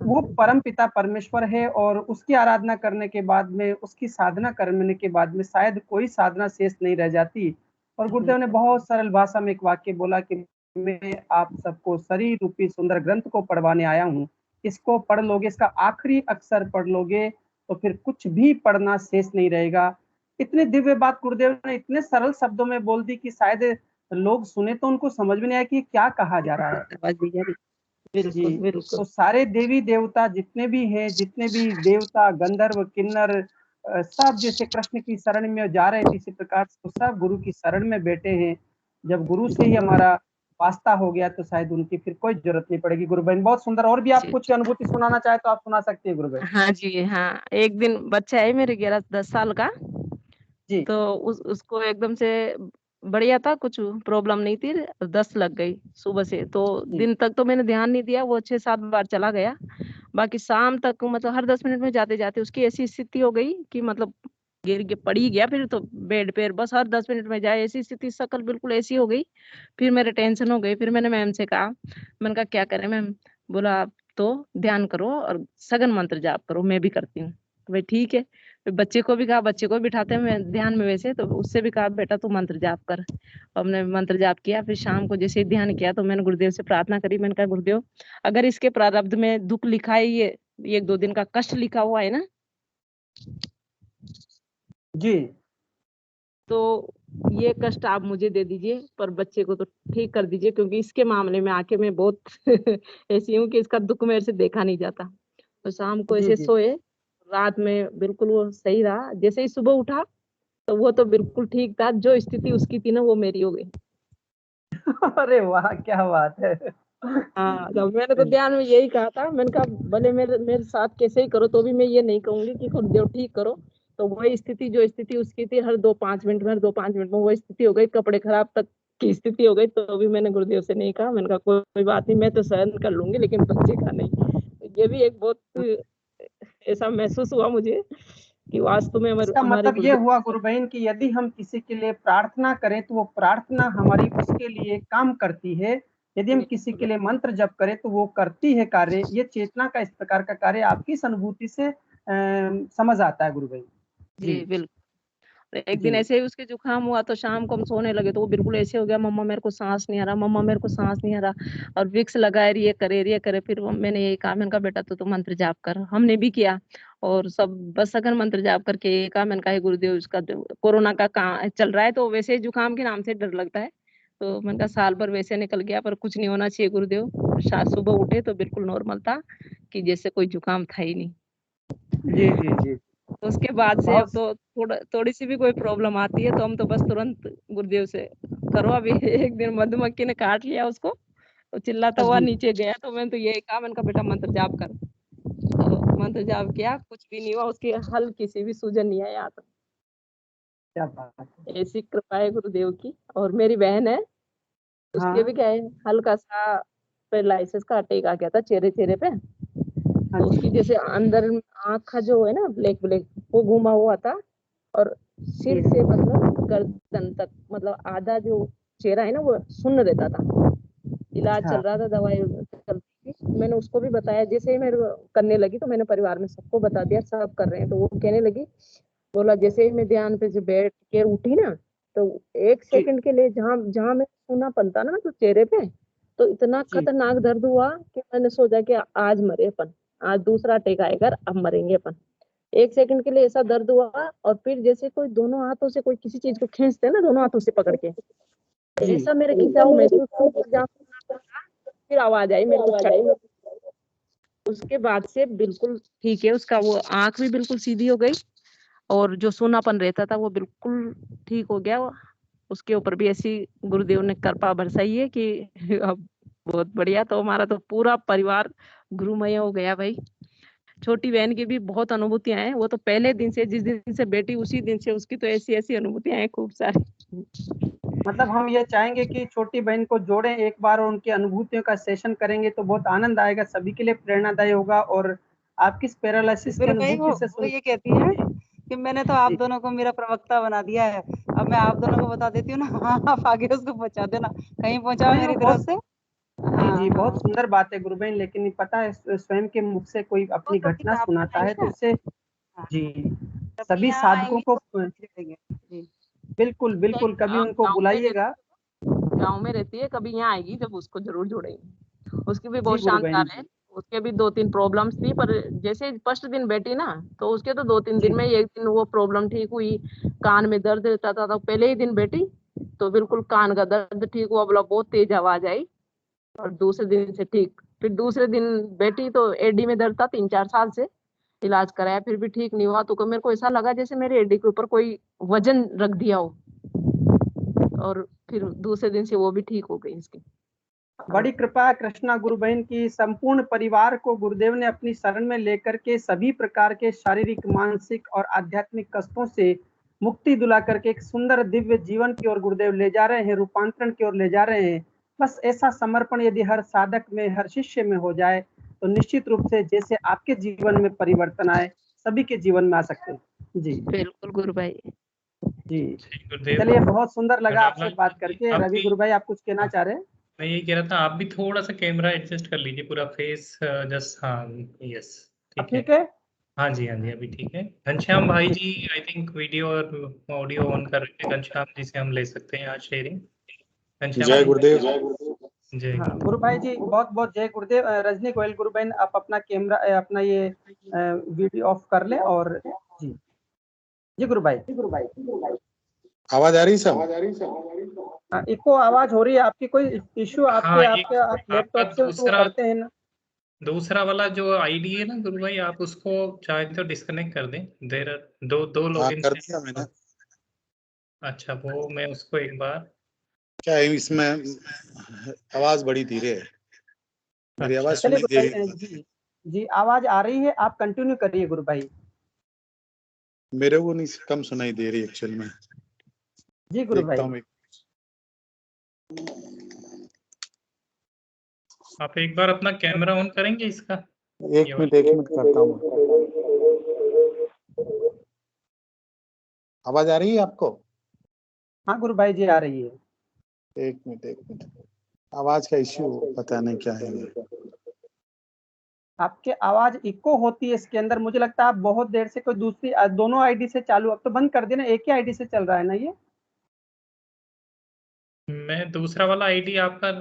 वो परम पिता परमेश्वर है, और उसकी आराधना करने के बाद में, उसकी साधना करने के बाद में शायद कोई साधना शेष नहीं रह जाती। और गुरुदेव ने बहुत सरल भाषा में एक वाक्य बोला कि मैं आप सबको शरीर रूपी सुंदर ग्रंथ को पढ़वाने आया हूँ, इसको पढ़ लोगे, इसका आखिरी अक्षर पढ़ लोगे तो फिर कुछ भी पढ़ना शेष नहीं रहेगा। इतनी दिव्य बात गुरुदेव ने इतने सरल शब्दों में बोल दी कि शायद लोग सुने तो उनको समझ में नहीं आया कि क्या कहा जा रहा है। आवाज दी जा रही। जी। बिल्कुल बिल्कुल। तो सारे देवी देवता जितने भी हैं, जितने भी देवता गंधर्व किन्नर सब जैसे कृष्ण की शरण में जा रहे थे, इसी प्रकार से सब गुरु की शरण में बैठे हैं। जब गुरु से ही हमारा वास्ता हो गया तो शायद उनकी फिर कोई जरूरत नहीं पड़ेगी। गुरु बहन बहुत सुंदर। और भी आप जी। कुछ अनुभूति सुनाना चाहे तो आप सुना सकते हैं गुरु बहन। हाँ जी, हाँ। एक दिन बच्चा है मेरे 11-10 साल का, जी। तो उसको एकदम से बढ़िया था, कुछ प्रॉब्लम नहीं थी, 10 लग गई सुबह से। तो जी। दिन तक तो मैंने ध्यान नहीं दिया, वो 6-7 बार चला गया। बाकी शाम तक मतलब हर 10 मिनट में जाते जाते उसकी ऐसी स्थिति हो गई कि मतलब गिर के पड़ ही गया, फिर तो बेड पे बस हर 10 मिनट में जाए, ऐसी स्थिति, शक्ल बिल्कुल ऐसी हो गई। फिर मेरे टेंशन हो गई, फिर मैंने मैम से कहा, मैंने कहा क्या करें मैम? बोला आप तो ध्यान करो और सघन मंत्र जाप करो, मैं भी करती हूँ। तो भाई ठीक है। फिर बच्चे को भी कहा, बच्चे को बिठाते हैं मैं ध्यान में वैसे, तो उससे भी कहा बेटा तू मंत्र जाप कर। हमने मंत्र जाप किया। फिर शाम को जैसे ही ध्यान किया तो मैंने गुरुदेव से प्रार्थना करी। मैंने कहा गुरुदेव अगर इसके प्रारब्ध में दुख लिखा है, ये 1-2 दिन का कष्ट लिखा हुआ है ना, जी। तो ये कष्ट आप मुझे दे दीजिए, पर बच्चे को तो ठीक कर दीजिए, क्योंकि इसके मामले में आके मैं बहुत ऐसी हूँ कि इसका दुख मेरे से देखा नहीं जाता। तो शाम को जी। ऐसे जी। सोए, रात में बिल्कुल वो सही रहा। जैसे ही सुबह उठा तो वो तो बिल्कुल ठीक था, जो स्थिति उसकी थी ना वो मेरी हो गई। अरे वाह, क्या बात है। हाँ, तो मैंने तो ध्यान में यही कहा था, मैंने कहा भले मेरे मेरे साथ कैसे ही करो तो भी मैं ये नहीं कहूंगी कि गुरुदेव ठीक करो। तो वही स्थिति, जो स्थिति उसकी थी, हर 2-5 मिनट में, हर 2-5 मिनट में वो स्थिति हो गई, कपड़े खराब तक की स्थिति हो गई। तो भी मैंने गुरुदेव से नहीं कहा, मैंने कहा कोई बात नहीं, मैं तो सहन कर लूंगी, लेकिन बच्चे का नहीं। तो ये भी एक बहुत ऐसा महसूस हुआ मुझे कि वास्तव में इसका हमारे मतलब ये गुरुदेव। हुआ गुरु बहन कि यदि हम किसी के लिए प्रार्थना करें तो वो प्रार्थना हमारी उसके लिए काम करती है। यदि हम किसी के लिए मंत्र जप करें तो वो करती है कार्य। ये चेतना का इस प्रकार का कार्य आपकी इस अनुभूति से समझ आता है गुरु बहन। जी जी। बिल्कुल। एक दिन जी। ऐसे ही उसके जुकाम हुआ, तो शाम को हम सोने लगे तो वो बिल्कुल ऐसे हो गया, मम्मा मेरे को सांस नहीं आ रहा, मम्मा मेरे को सांस नहीं आ रहा, और विक्स लगाए ये करे। फिर मैंने यही कहा, मैंने कहा बेटा तो मंत्र जाप कर। हमने भी किया और सब बस सघन मंत्र जाप करके यही कहा, मैंने कहा हे गुरुदेव इसका कोरोना का चल रहा है, तो वैसे ही जुकाम के नाम से डर लगता है। तो मैंने कहा साल भर वैसे निकल गया, पर कुछ नहीं होना चाहिए गुरुदेव। शायद सुबह उठे तो बिल्कुल नॉर्मल था, कि जैसे कोई जुकाम था ही नहीं। जी। जी। जी। उसके बाद से अब बहुत। तो थोड़ी सी भी कोई प्रॉब्लम आती है तो हम तो बस तुरंत गुरुदेव से करो। अभी एक दिन मधुमक्खी ने काट लिया उसको, तो चिल्लाता हुआ जी। नीचे गया, तो मैंने तो यही कहा, मैंने कहा बेटा मंत्र जाप कर। तो मंत्र जाप किया, कुछ भी नहीं हुआ, उसकी हल्की सी भी सूजन नहीं आया। तो क्या बात है। ऐसी कृपा है गुरुदेव की। और मेरी बहन है, उसके हाँ। भी क्या है, हल्का सा पैरालिसिस का अटैक आ गया था चेहरे पे। हाँ तो जी। उसकी जैसे अंदर आँख का जो है ना ब्लैक ब्लैक, वो घुमा हुआ था, और सिर से मतलब गर्दन तक, मतलब आधा जो चेहरा है ना वो सुन्न रहता था। इलाज अच्छा। चल रहा था, दवाई चलती थी, मैंने उसको भी बताया, जैसे ही मैं करने लगी तो मैंने परिवार में सबको बता दिया, सब कर रहे हैं। तो वो कहने लगी, बोला जैसे ही मैं ध्यान पे से बैठ के उठी ना, तो 1 सेकंड के लिए जहाँ जहाँ मैं सूनापन था ना तो चेहरे पे, तो इतना जी। खतरनाक दर्द हुआ कि मैंने सोचा कि आज मरे अपन, आज दूसरा अटैक आएगा, अब मरेंगे अपन। 1 सेकंड के लिए ऐसा दर्द हुआ, और फिर जैसे कोई दोनों हाथों से कोई किसी चीज को खींचते हैं ना, दोनों हाथों से पकड़ के, जी। ऐसा मेरे खिंचाव महसूस हुआ, जहाँ सूनापन था, फिर आवाज आई मेरे को। उसके बाद से बिल्कुल ठीक है, उसका वो आंख भी बिल्कुल सीधी हो गई, और जो सूनापन रहता था वो बिल्कुल ठीक हो गया। उसके ऊपर भी ऐसी गुरुदेव ने कृपा बरसाई है कि अब बहुत बढ़िया। तो हमारा तो पूरा परिवार गुरुमय हो गया भाई। छोटी बहन की भी बहुत अनुभूतियां हैं, वो तो पहले दिन से, जिस दिन से बेटी उसी दिन से उसकी तो ऐसी ऐसी अनुभूतियां हैं खूब सारी। मतलब हम ये चाहेंगे कि छोटी बहन को जोड़ें एक बार और उनकी अनुभूतियों का सेशन करेंगे तो बहुत आनंद आएगा, सभी के लिए प्रेरणादायी होगा। और आपकी इस पैरालिसिस की फिर भाई अनुभूति से वो सुन ये कहती है कि मैंने तो आप जी। दोनों को मेरा प्रवक्ता बना दिया है, अब मैं आप दोनों को बता देती हूँ ना, हाँ आप आगे उसको पहुंचा देना, कहीं पहुंचाओ नहीं, मेरी वो तरफ बहुत से। जी, जी, हाँ बहुत हाँ, सुंदर बात है गुरुबहन, लेकिन पता है स्वयं के मुख से कोई वो अपनी कभी घटना आप सुनाता है आएंगे तो ना, उससे हाँ, जी, कभी सभी यहाँ साधकों आएंगे को तो जोड़ेंगे जी। बिल्कुल, बिल्कुल कभी उनको गाँव में रहती बुलाइएगा। गाँव में रहती है, कभी यहाँ आएगी जब उसको जरूर जोड़ेंगे। उसकी भी जी बहुत गुरुबहन शानदार है। जी। उसके भी 2-3 प्रॉब्लम्स थी, पर जैसे फर्स्ट दिन बैठी ना, तो उसके तो 2-3 जी। दिन में ही एक दिन वो प्रॉब्लम ठीक हुई। कान में दर्द रहता था, तो पहले ही दिन बैठी तो बिल्कुल कान का दर्द ठीक हुआ, बोला बहुत तेज आवाज आई, और दूसरे दिन से ठीक। फिर दूसरे दिन बैठी तो एडी में दर्द था 3-4 साल से, इलाज कराया फिर भी ठीक नहीं हुआ। तो मेरे को ऐसा लगा जैसे मेरे एडी के ऊपर कोई वजन रख दिया हो, और फिर दूसरे दिन से वो भी ठीक हो गई इसकी। बड़ी कृपा है कृष्णा गुरुबहन की, संपूर्ण परिवार को गुरुदेव ने अपनी शरण में लेकर के सभी प्रकार के शारीरिक, मानसिक और आध्यात्मिक कष्टों से मुक्ति दिला करके एक सुंदर दिव्य जीवन की ओर गुरुदेव ले जा रहे हैं, रूपांतरण की ओर ले जा रहे हैं। बस ऐसा समर्पण यदि हर साधक में, हर शिष्य में हो जाए तो निश्चित रूप से जैसे आपके जीवन में परिवर्तन आए, सभी के जीवन में आ सकते हैं। जी बिल्कुल गुरु भाई। जी। गुरुदेव। चलिए, बहुत सुंदर लगा आपसे रामलाल बात जी, करके। आप रवि भी, गुरु भाई, आप कुछ कहना चाह रहे हैं? मैं ये कह रहा था आप भी थोड़ा सा कैमरा एडजस्ट कर लीजिए, पूरा फेस जस्ट, हाँ यस अब ठीक है। ठीक है? हाँ जी, हाँ जी, अभी ठीक है। घनश्याम भाई जी। जी आई थिंक वीडियो और ऑडियो ऑन कर रहे थे, घनश्याम जी से हम ले सकते हैं आज शेयरिंग। घनश्याम जय जी, गुरुदेव। जय हाँ गुरुदेव। गुरु भाई जी, बहुत बहुत जय गुरुदेव। रजनी गोयल गुरु बहन, आप अपना कैमरा, अपना ये वीडियो ऑफ कर लें। और जी जी गुरु भाई। आवाज आ रही सब? इको आवाज हो रही है आपकी, कोई इश्यू हाँ, आपके एक आपके आप आपका लैपटॉप से वो करते हैं ना? दूसरा वाला जो आईडी है ना गुरु भाई, आप उसको चाहे तो डिस्कनेक्ट कर दें। देर दो हाँ लॉगिन कर हैं। दिया मैंने। अच्छा, वो मैं उसको एक बार, क्या है इसमें आवाज बड़ी धीरे है, मेरी अच्छा आवाज चलिए सुनाई गुरु दे भाई, रही है? जी जी, आवाज आ रही है, आप कंटिन्यू करिए गुरु भाई। मेरे को नहीं, कम सुनाई दे रही एक्चुअल में। जी गुरु देखता भाई। हूँ आप एक बार अपना कैमरा ऑन करेंगे इसका? एक मिनट करता हूँ। आवाज आ रही है आपको? हाँ गुरु भाई जी, आ रही है। एक मिनट, आवाज का इश्यू पता नहीं क्या है ये। आपके आवाज इको होती है इसके अंदर, मुझे लगता है आप बहुत देर से कोई दूसरी दोनों आईडी से चालू, अब तो बंद कर देना, एक ही आईडी से चल रहा है ना ये? मैं दूसरा वाला आईडी आपका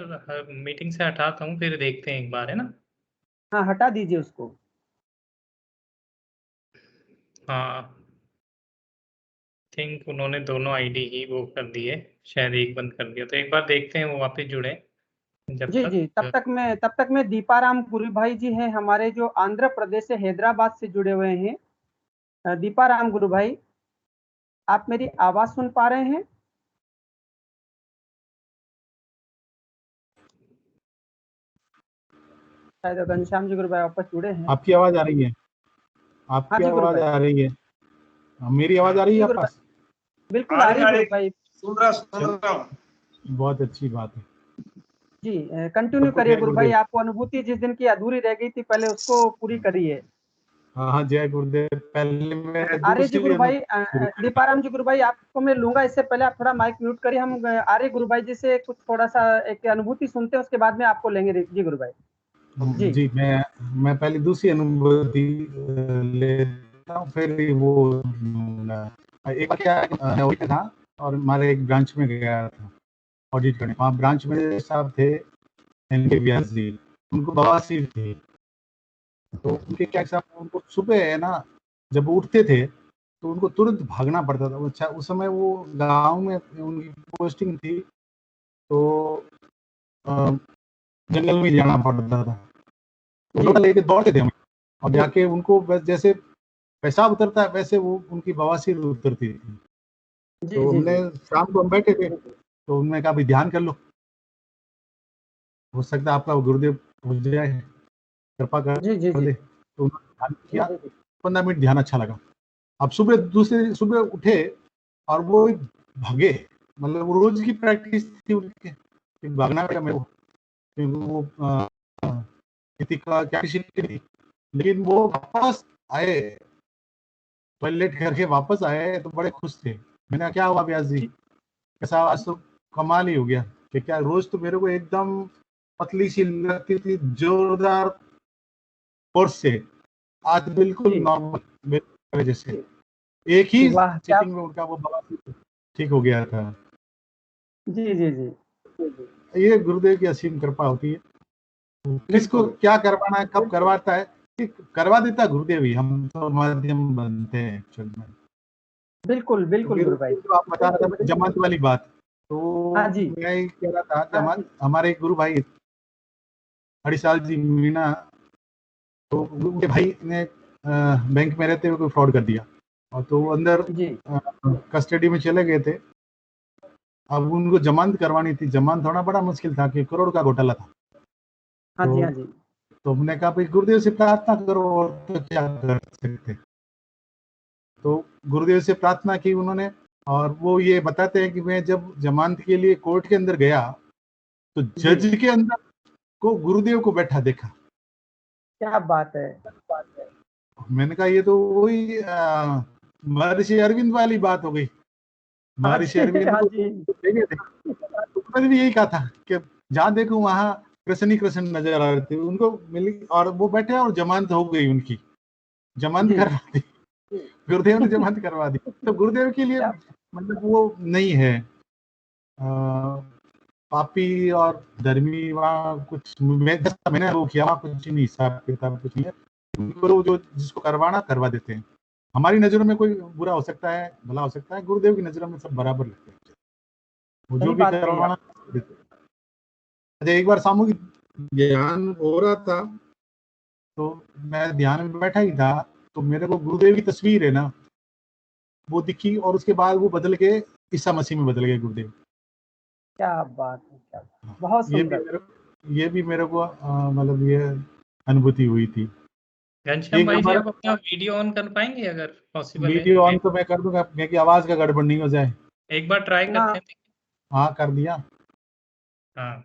मीटिंग से हटाता हूँ, फिर देखते हैं एक बार, है ना? हाँ, हटा दीजिए उसको। हाँ, थिंक उन्होंने दोनों आईडी ही वो कर दिए, शायद एक बंद कर दिया, तो एक बार देखते हैं वो वापस जुड़े। जब जी जी, तक तब तक मैं दीपाराम गुरु भाई जी हैं हमारे, जो आंध्र प्रदेश से हैदराबाद से जुड़े हुए हैं। दीपाराम गुरु भाई, आप मेरी आवाज सुन पा रहे हैं? शायद घनश्याम जी गुरु भाई वापस जुड़े हैं। आपकी आवाज आ रही है? हाँ आपकी जी गुरु आवाज भाई। आ रही है? मेरी आवाज आ रही जी है गुरु आपके भाई, पास? बिल्कुल आ रही है गुरु भाई। सुन रहा हूँ। बहुत अच्छी बात है। जी, कंटिन्यू करिए जय गुरु भाई, गुरुदेव। आपको अनुभूति जिस दिन की अधूरी रह गई थी, पहले उसको पूरी करिए। हाँ, जय गुरुदेव। पहले मैं आर्य जी दूसरी गुरु भाई, शुरू दीपाराम जी गुरु भाई, आपको मैं लूंगा, इससे पहले आप थोड़ा माइक म्यूट करिए। हम आर्य गुरु भाई जी से कुछ थोड़ा सा एक अनुभूति सुनते हैं, उसके बाद में आपको लेंगे जी गुरु भाई। जी। जी मैं पहले दूसरी अनुभूति लेता हूँ, फिर वो एक बार क्या मैं ऑडिट था और हमारे एक ब्रांच में गया था ऑडिट करने। वहाँ ब्रांच में साहब थे एनके व्यास जी, उनको बवासीर थी। तो उनके क्या साहब, उनको सुबह है ना जब वो उठते थे तो उनको तुरंत भागना पड़ता था। अच्छा उस समय वो गांव में उनकी पोस्टिंग थी, तो जंगल में जाना पड़ता था। तो लेके दौड़ते थे हम, और जाके उनको बस जैसे पेशाब उतरता है वैसे वो उनकी बवासीर उतरती थी। तो हमने शाम को हम बैठे थे, तो उन्होंने कहा भाई ध्यान कर लो, हो सकता है आपका गुरुदेव हो जाए, कृपा कर दे। तो उन्होंने ध्यान किया, 15 मिनट ध्यान अच्छा लगा। अब दूसरे सुबह उठे और वो भागे, मतलब वो रोज की प्रैक्टिस थी उनके कि भागना पड़ा मेरे को, क्योंकि वो का क्या थी। लेकिन वो वापस आए, टॉयलेट करके वापस आए तो बड़े खुश थे। मैंने कहा क्या हुआ व्यास जी, कैसा आज तो कमाल ही हो गया कि क्या रोज तो मेरे को एकदम पतली सी लगती थी जोरदार फोर्स से, आज बिल्कुल नॉर्मल जैसे एक ही सिटिंग में उनका वो बवासीर ठीक हो गया था। जी जी जी, ये गुरुदेव की असीम कृपा होती है। किसको क्या करवाना है, कब करवाता है, करवा देता गुरुदेव ही, हम तो माध्यम बनते हैं एक्चुअल में। बिल्कुल बिल्कुल गुरु भाई। तो आप बता रहे थे जमात वाली बात, तो हाँ जी। मैं ये कह रहा था जमात, हमारे गुरु भाई हरिसाल जी मीना, तो उनके भाई ने बैंक में रहते हुए कोई फ्रॉड कर दिया, और तो वो अंदर कस्टडी में चले गए थे। अब उनको जमानत करवानी थी, जमानत होना बड़ा मुश्किल था कि करोड़ का घोटाला था। हाँ जी हाँ जी। तो हमने कहा भाई गुरुदेव से प्रार्थना करो, और तो क्या कर सकते। तो गुरुदेव से प्रार्थना की उन्होंने, और वो ये बताते हैं कि मैं जब जमानत के लिए कोर्ट के अंदर गया तो जज के अंदर को गुरुदेव को बैठा देखा। क्या बात है। मैंने कहा ये तो वही महर्षि अरविंद वाली बात हो गई। महर्षि अरविंद को देखे थे, मैंने भी यही कहा था कि जहाँ देखो वहां कृष्ण ही कृष्ण नजर आ रहे थे उनको मिली, और वो बैठे और जमानत हो गई उनकी, जमानत करवा दी, गुरुदेव ने जमानत करवा दी। तो गुरुदेव के लिए मतलब वो नहीं है पापी और धर्मी, वहाँ कुछ मैंने वो किया, वहाँ कुछ नहीं, हिसाब किताब कुछ नहीं है। उनको जो जिसको करवाना करवा देते हैं। हमारी नजरों में कोई बुरा हो सकता है, भला हो सकता है, गुरुदेव की नजरों में सब बराबर लगते हैं, वो जो भी करवाना देते हैं। अच्छा एक बार सामूहिक ध्यान हो रहा था, तो मैं ध्यान में बैठा ही था, तो मेरे को गुरुदेव की तस्वीर है ना वो दिखी, और उसके बाद वो बदल के ईसा मसीह में बदल गए गुरुदेव। क्या बात है, क्या बहुत सुंदर। ये भी मेरे को मतलब ये अनुभूति हुई थी। घनश्याम भाई जी, आप अपना वीडियो ऑन कर पाएंगे अगर पॉसिबल है? वीडियो ऑन तो मैं कर दूंगा, क्योंकि आवाज का गड़बड़ नहीं हो जाए। एक बार ट्राई करते हैं। हाँ कर दिया। हाँ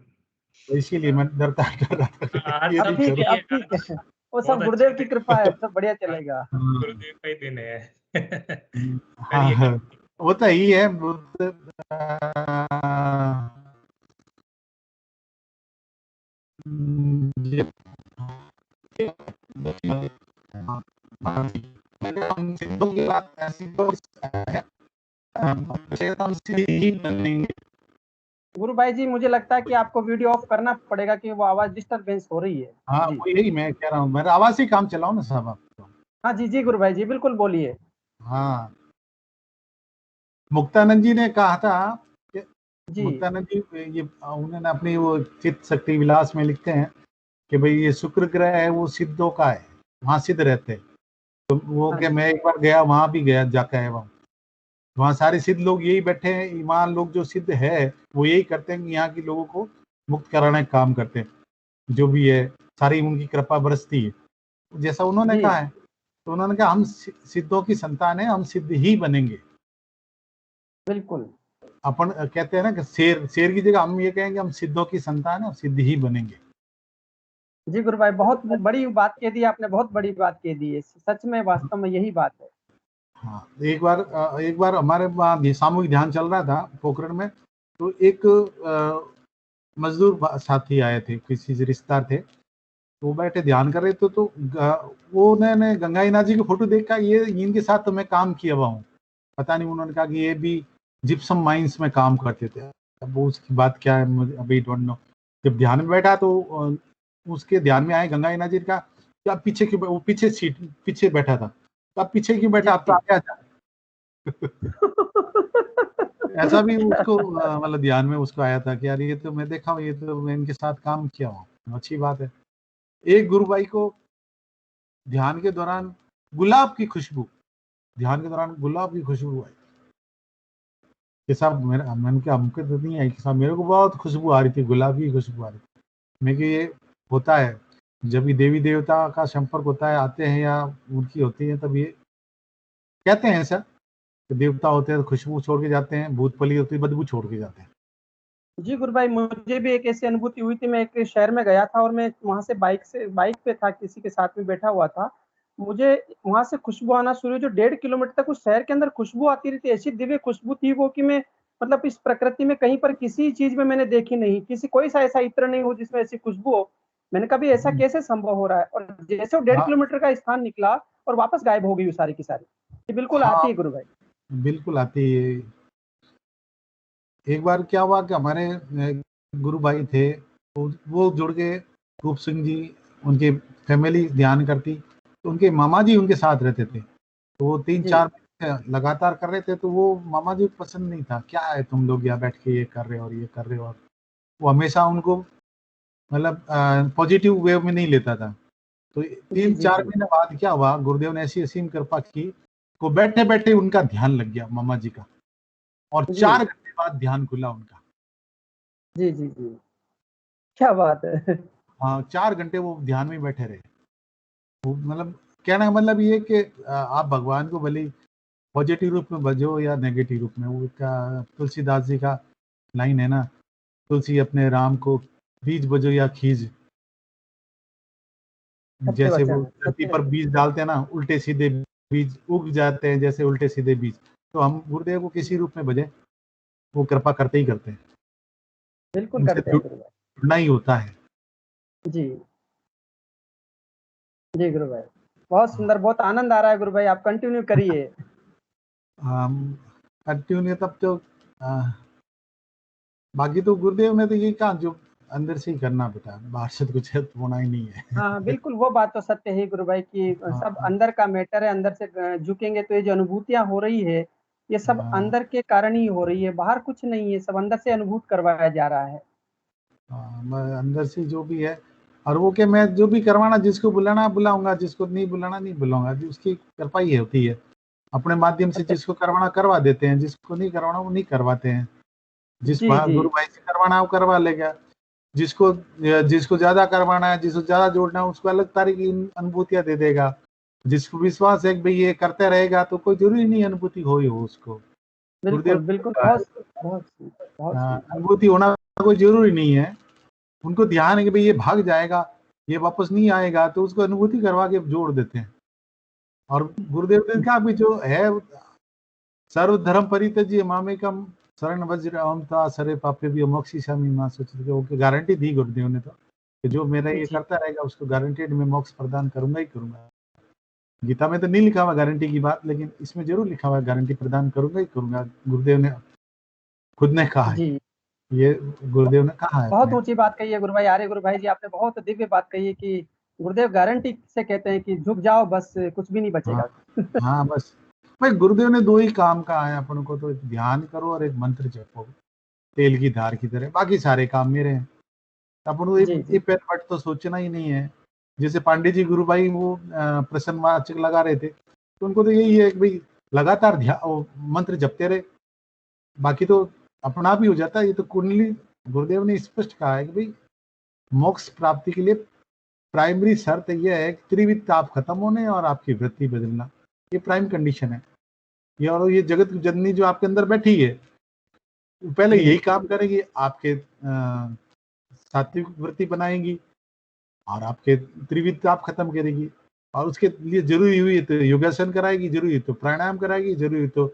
तो इसीलिए मैं डरता कर रहा था ये नहीं करूं। वो सब गुरुदेव की कृपा है, सब बढ़िया चलेगा। गुरुदेव का ही दिन है। हाँ वो तो ही है। गुरु भाई जी मुझे लगता है कि आपको वीडियो ऑफ करना पड़ेगा कि वो आवाज डिस्टरबेंस हो रही है। हाँ वो यही मैं कह रहा हूँ, मेरा आवाज ही काम चलाओ ना साहब आप। हाँ जी जी गुरु भाई जी बिल्कुल बोलिए। हाँ मुक्तानंद जी ने कहा था कि मुक्तानंद जी ये उन्होंने अपनी वो चित्त शक्ति विलास में लिखते हैं कि भाई ये शुक्र ग्रह है वो सिद्धों का है, वहां सिद्ध रहते हैं। तो वो क्या मैं एक बार गया, वहां भी गया जाकर है, वहाँ सारे सिद्ध लोग यही बैठे हैं, ईमान लोग जो सिद्ध है वो यही करते हैं कि यहाँ के लोगों को मुक्त कराने का काम करते हैं, जो भी है सारी उनकी कृपा बरसती है जैसा उन्होंने कहा है। तो उन्होंने कहा हम सिद्धों की संतान है, हम सिद्ध ही बनेंगे। बिल्कुल अपन कहते हैं ना कि शेर की जगह हम ये कहेंगे हम सिद्धों की संतान है और सिद्ध ही बनेंगे। जी गुरु भाई बहुत बड़ी बात कह दी आपने, बहुत बड़ी बात कह दी है, सच में वास्तव में यही बात है। हाँ एक बार हमारे वहाँ सामूहिक ध्यान चल रहा था पोखरण में, तो एक मजदूर साथी आए थे, किसी से रिश्तेदार थे, तो वो बैठे ध्यान कर रहे थे, तो वो उन्होंने गंगाईनाथ जी की फोटो देखा, ये इनके साथ तो मैं काम किया हुआ हूँ। पता नहीं, उन्होंने कहा कि ये भी जिप्सम माइंस में काम करते थे। अब वो उसकी बात क्या है मुझे अभी डोंट नो। जब ध्यान में बैठा तो उसके ध्यान में आए गंगाईनाथ जी का कि आप पीछे क्यों, वो पीछे सीट पीछे बैठा था, तो आप पीछे क्यों बैठा, आप तो आगे आ जाओ। ऐसा भी उसको मतलब ध्यान में उसको आया था कि यार ये तो मैं देखा हूँ, ये तो मैं इनके साथ काम किया हूँ, अच्छी बात है। एक गुरु भाई को ध्यान के दौरान गुलाब की खुशबू, ध्यान के दौरान गुलाब की खुशबू आई कि साहब मेरा मन के हमके तो नहीं आई कि साहब मेरे को बहुत खुशबू आ रही थी, गुलाब की खुशबू आ रही थी। मैं कि ये होता है जब भी देवी देवता का संपर्क होता है, आते हैं या उनकी होती है, तब ये कहते हैं ऐसा कि देवता होते हैं तो खुशबू छोड़ के जाते हैं, भूत पली होती है बदबू छोड़ के जाते हैं। जी गुरु भाई, मुझे भी एक ऐसी अनुभूति हुई थी। मैं एक शहर में गया था और मैं वहां से बाइक पे था, किसी के साथ में बैठा हुआ था। मुझे वहां से खुशबू आना शुरू हुई, जो 1.5 किलोमीटर तक उस शहर के अंदर खुशबू आती रही थी। ऐसी दिव्य खुशबू थी वो कि मैं मतलब इस प्रकृति में कहीं पर किसी चीज में मैंने देखी नहीं, किसी कोई सा ऐसा इत्र नहीं हो जिसमें ऐसी खुशबू हो। मैंने कभी ऐसा कैसे संभव हो रहा है। और जैसे वो 1.5 हाँ, किलोमीटर का स्थान निकला और वापस गायब हो गई वो सारी की सारी। ये बिल्कुल हाँ, आती है गुरु भाई। बिल्कुल आती है। एक बार क्या हुआ कि हमारे गुरु भाई थे, वो जुड़ के रूप सिंह जी, उनकी फैमिली ध्यान करती, तो उनके मामा जी उनके साथ रहते थे। तो वो 3-4 लगातार कर रहे थे, तो वो मामा जी को पसंद नहीं था, क्या है तुम लोग यहाँ बैठ के ये कर रहे हो और ये कर रहे हो। और वो हमेशा उनको मतलब पॉजिटिव वे में नहीं लेता था। तो 3-4 महीने बाद क्या हुआ, गुरुदेव ने ऐसी असीम कृपा की, वो बैठे बैठे उनका ध्यान लग गया मामा जी का, और 4 घंटे बाद ध्यान खुला उनका। जी जी जी, क्या बात है। हाँ, 4 घंटे वो ध्यान में बैठे रहे। वो मतलब कहने का मतलब ये कि आप भगवान को भले पॉजिटिव रूप में भजो या नेगेटिव रूप में। वो क्या तुलसीदास जी का लाइन है ना, तुलसी अपने राम को बीज बजो या खीज। जैसे वो धरती पर बीज डालते हैं ना, उल्टे सीधे बीज उग जाते हैं, जैसे उल्टे सीधे बीज। तो हम गुरुदेव को किसी रूप में भजे, वो कृपा करते ही करते हैं, बिल्कुल करते हैं गुरु भाई। जुड़ना ही होता है। जी जी गुरु भाई, बहुत सुंदर, बहुत आनंद आ रहा है गुरु भाई, आप कंटिन्यू करिए। कंटिन्यू तब तो बाकी तो गुरुदेव ने तो ये कहा जो अंदर से ही करना बेटा, बाहर से तो कुछ होना ही नहीं है। हाँ बिल्कुल, वो बात तो सत्य है गुरु भाई कि सब अंदर का मैटर है। अंदर से झुकेंगे तो ये जो अनुभूतियां हो रही है, ये सब अंदर के कारण ही हो रही है, बाहर कुछ नहीं है, सब अंदर से अनुभूत करवाया जा रहा है। मैं अंदर से जो भी है, और वो कि मैं जो भी करवाना, जिसको बुलाना बुलाऊंगा, जिसको नहीं बुलाना नहीं बुलाऊंगा, उसकी कृपा ही होती है। अपने माध्यम से जिसको करवाना करवा देते हैं, जिसको नहीं करवाना वो नहीं करवाते हैं। जिस गुरु भाई से करवाना है वो करवा लेगा, जिसको जिसको ज्यादा करवाना है, जिसको ज्यादा जोड़ना है, उसको अलग तरह की अनुभूतियां दे देगा। जिसको विश्वास है कि भाई ये करते रहेगा तो कोई जरूरी नहीं अनुभूति हो उसको। बिल्कुल बिल्कुल, अनुभूति होना कोई जरूरी नहीं है। उनको ध्यान है कि भाई ये भाग जाएगा, ये वापस नहीं आएगा, तो उसको अनुभूति करवा के जोड़ देते हैं। और गुरुदेव ने कहा भी जो है सर्वधर्म परित्यज्य मामेकम शरण वज्र अहमता सरे पापे भी मोक्षिषामि मां सुचित, ओके गारंटी दी गुरुदेव ने तो कि जो मेरा ये करता रहेगा उसको गारंटेड मैं मोक्ष प्रदान करूंगा ही करूंगा। गीता में तो नहीं लिखा हुआ गारंटी की बात, लेकिन इसमें जरूर लिखा हुआ गारंटी प्रदान करूंगा ही करूंगा। गुरुदेव ने खुद ने कहा है, ये गुरुदेव ने कहा है। बहुत ऊंची बात कही है गुरु भाई, अरे गुरु भाई जी आपने बहुत दिव्य बात कही है कि गुरुदेव गारंटी से कहते हैं कि झुक जाओ बस, कुछ भी नहीं बचेगा। हाँ बस भाई, गुरुदेव ने 2 ही काम कहा है अपन को, तो एक ध्यान करो और एक मंत्र जपो तेल की धार की तरह, बाकी सारे काम मेरे हैं। अपन को ये पेट तो सोचना ही नहीं है। जैसे पांडे जी गुरु भाई वो प्रसन्नवाचक लगा रहे थे, तो उनको तो यही है कि भाई लगातार मंत्र जपते रहे, बाकी तो अपना आप ही हो जाता है। ये तो कुंडली गुरुदेव ने स्पष्ट कहा है कि भाई मोक्ष प्राप्ति के लिए प्राइमरी शर्त यह है कि त्रिविध ताप खत्म होने और आपकी वृत्ति बदलना, ये प्राइम कंडीशन है। ये और ये जगत जननी जो आपके अंदर बैठी है, पहले यही काम करेगी, आपके सात्विक वृत्ति बनाएगी और आपके त्रिविध ताप खत्म करेगी। और उसके लिए जरूरी हुई तो योगासन कराएगी, जरूरी तो प्राणायाम कराएगी, जरूरी तो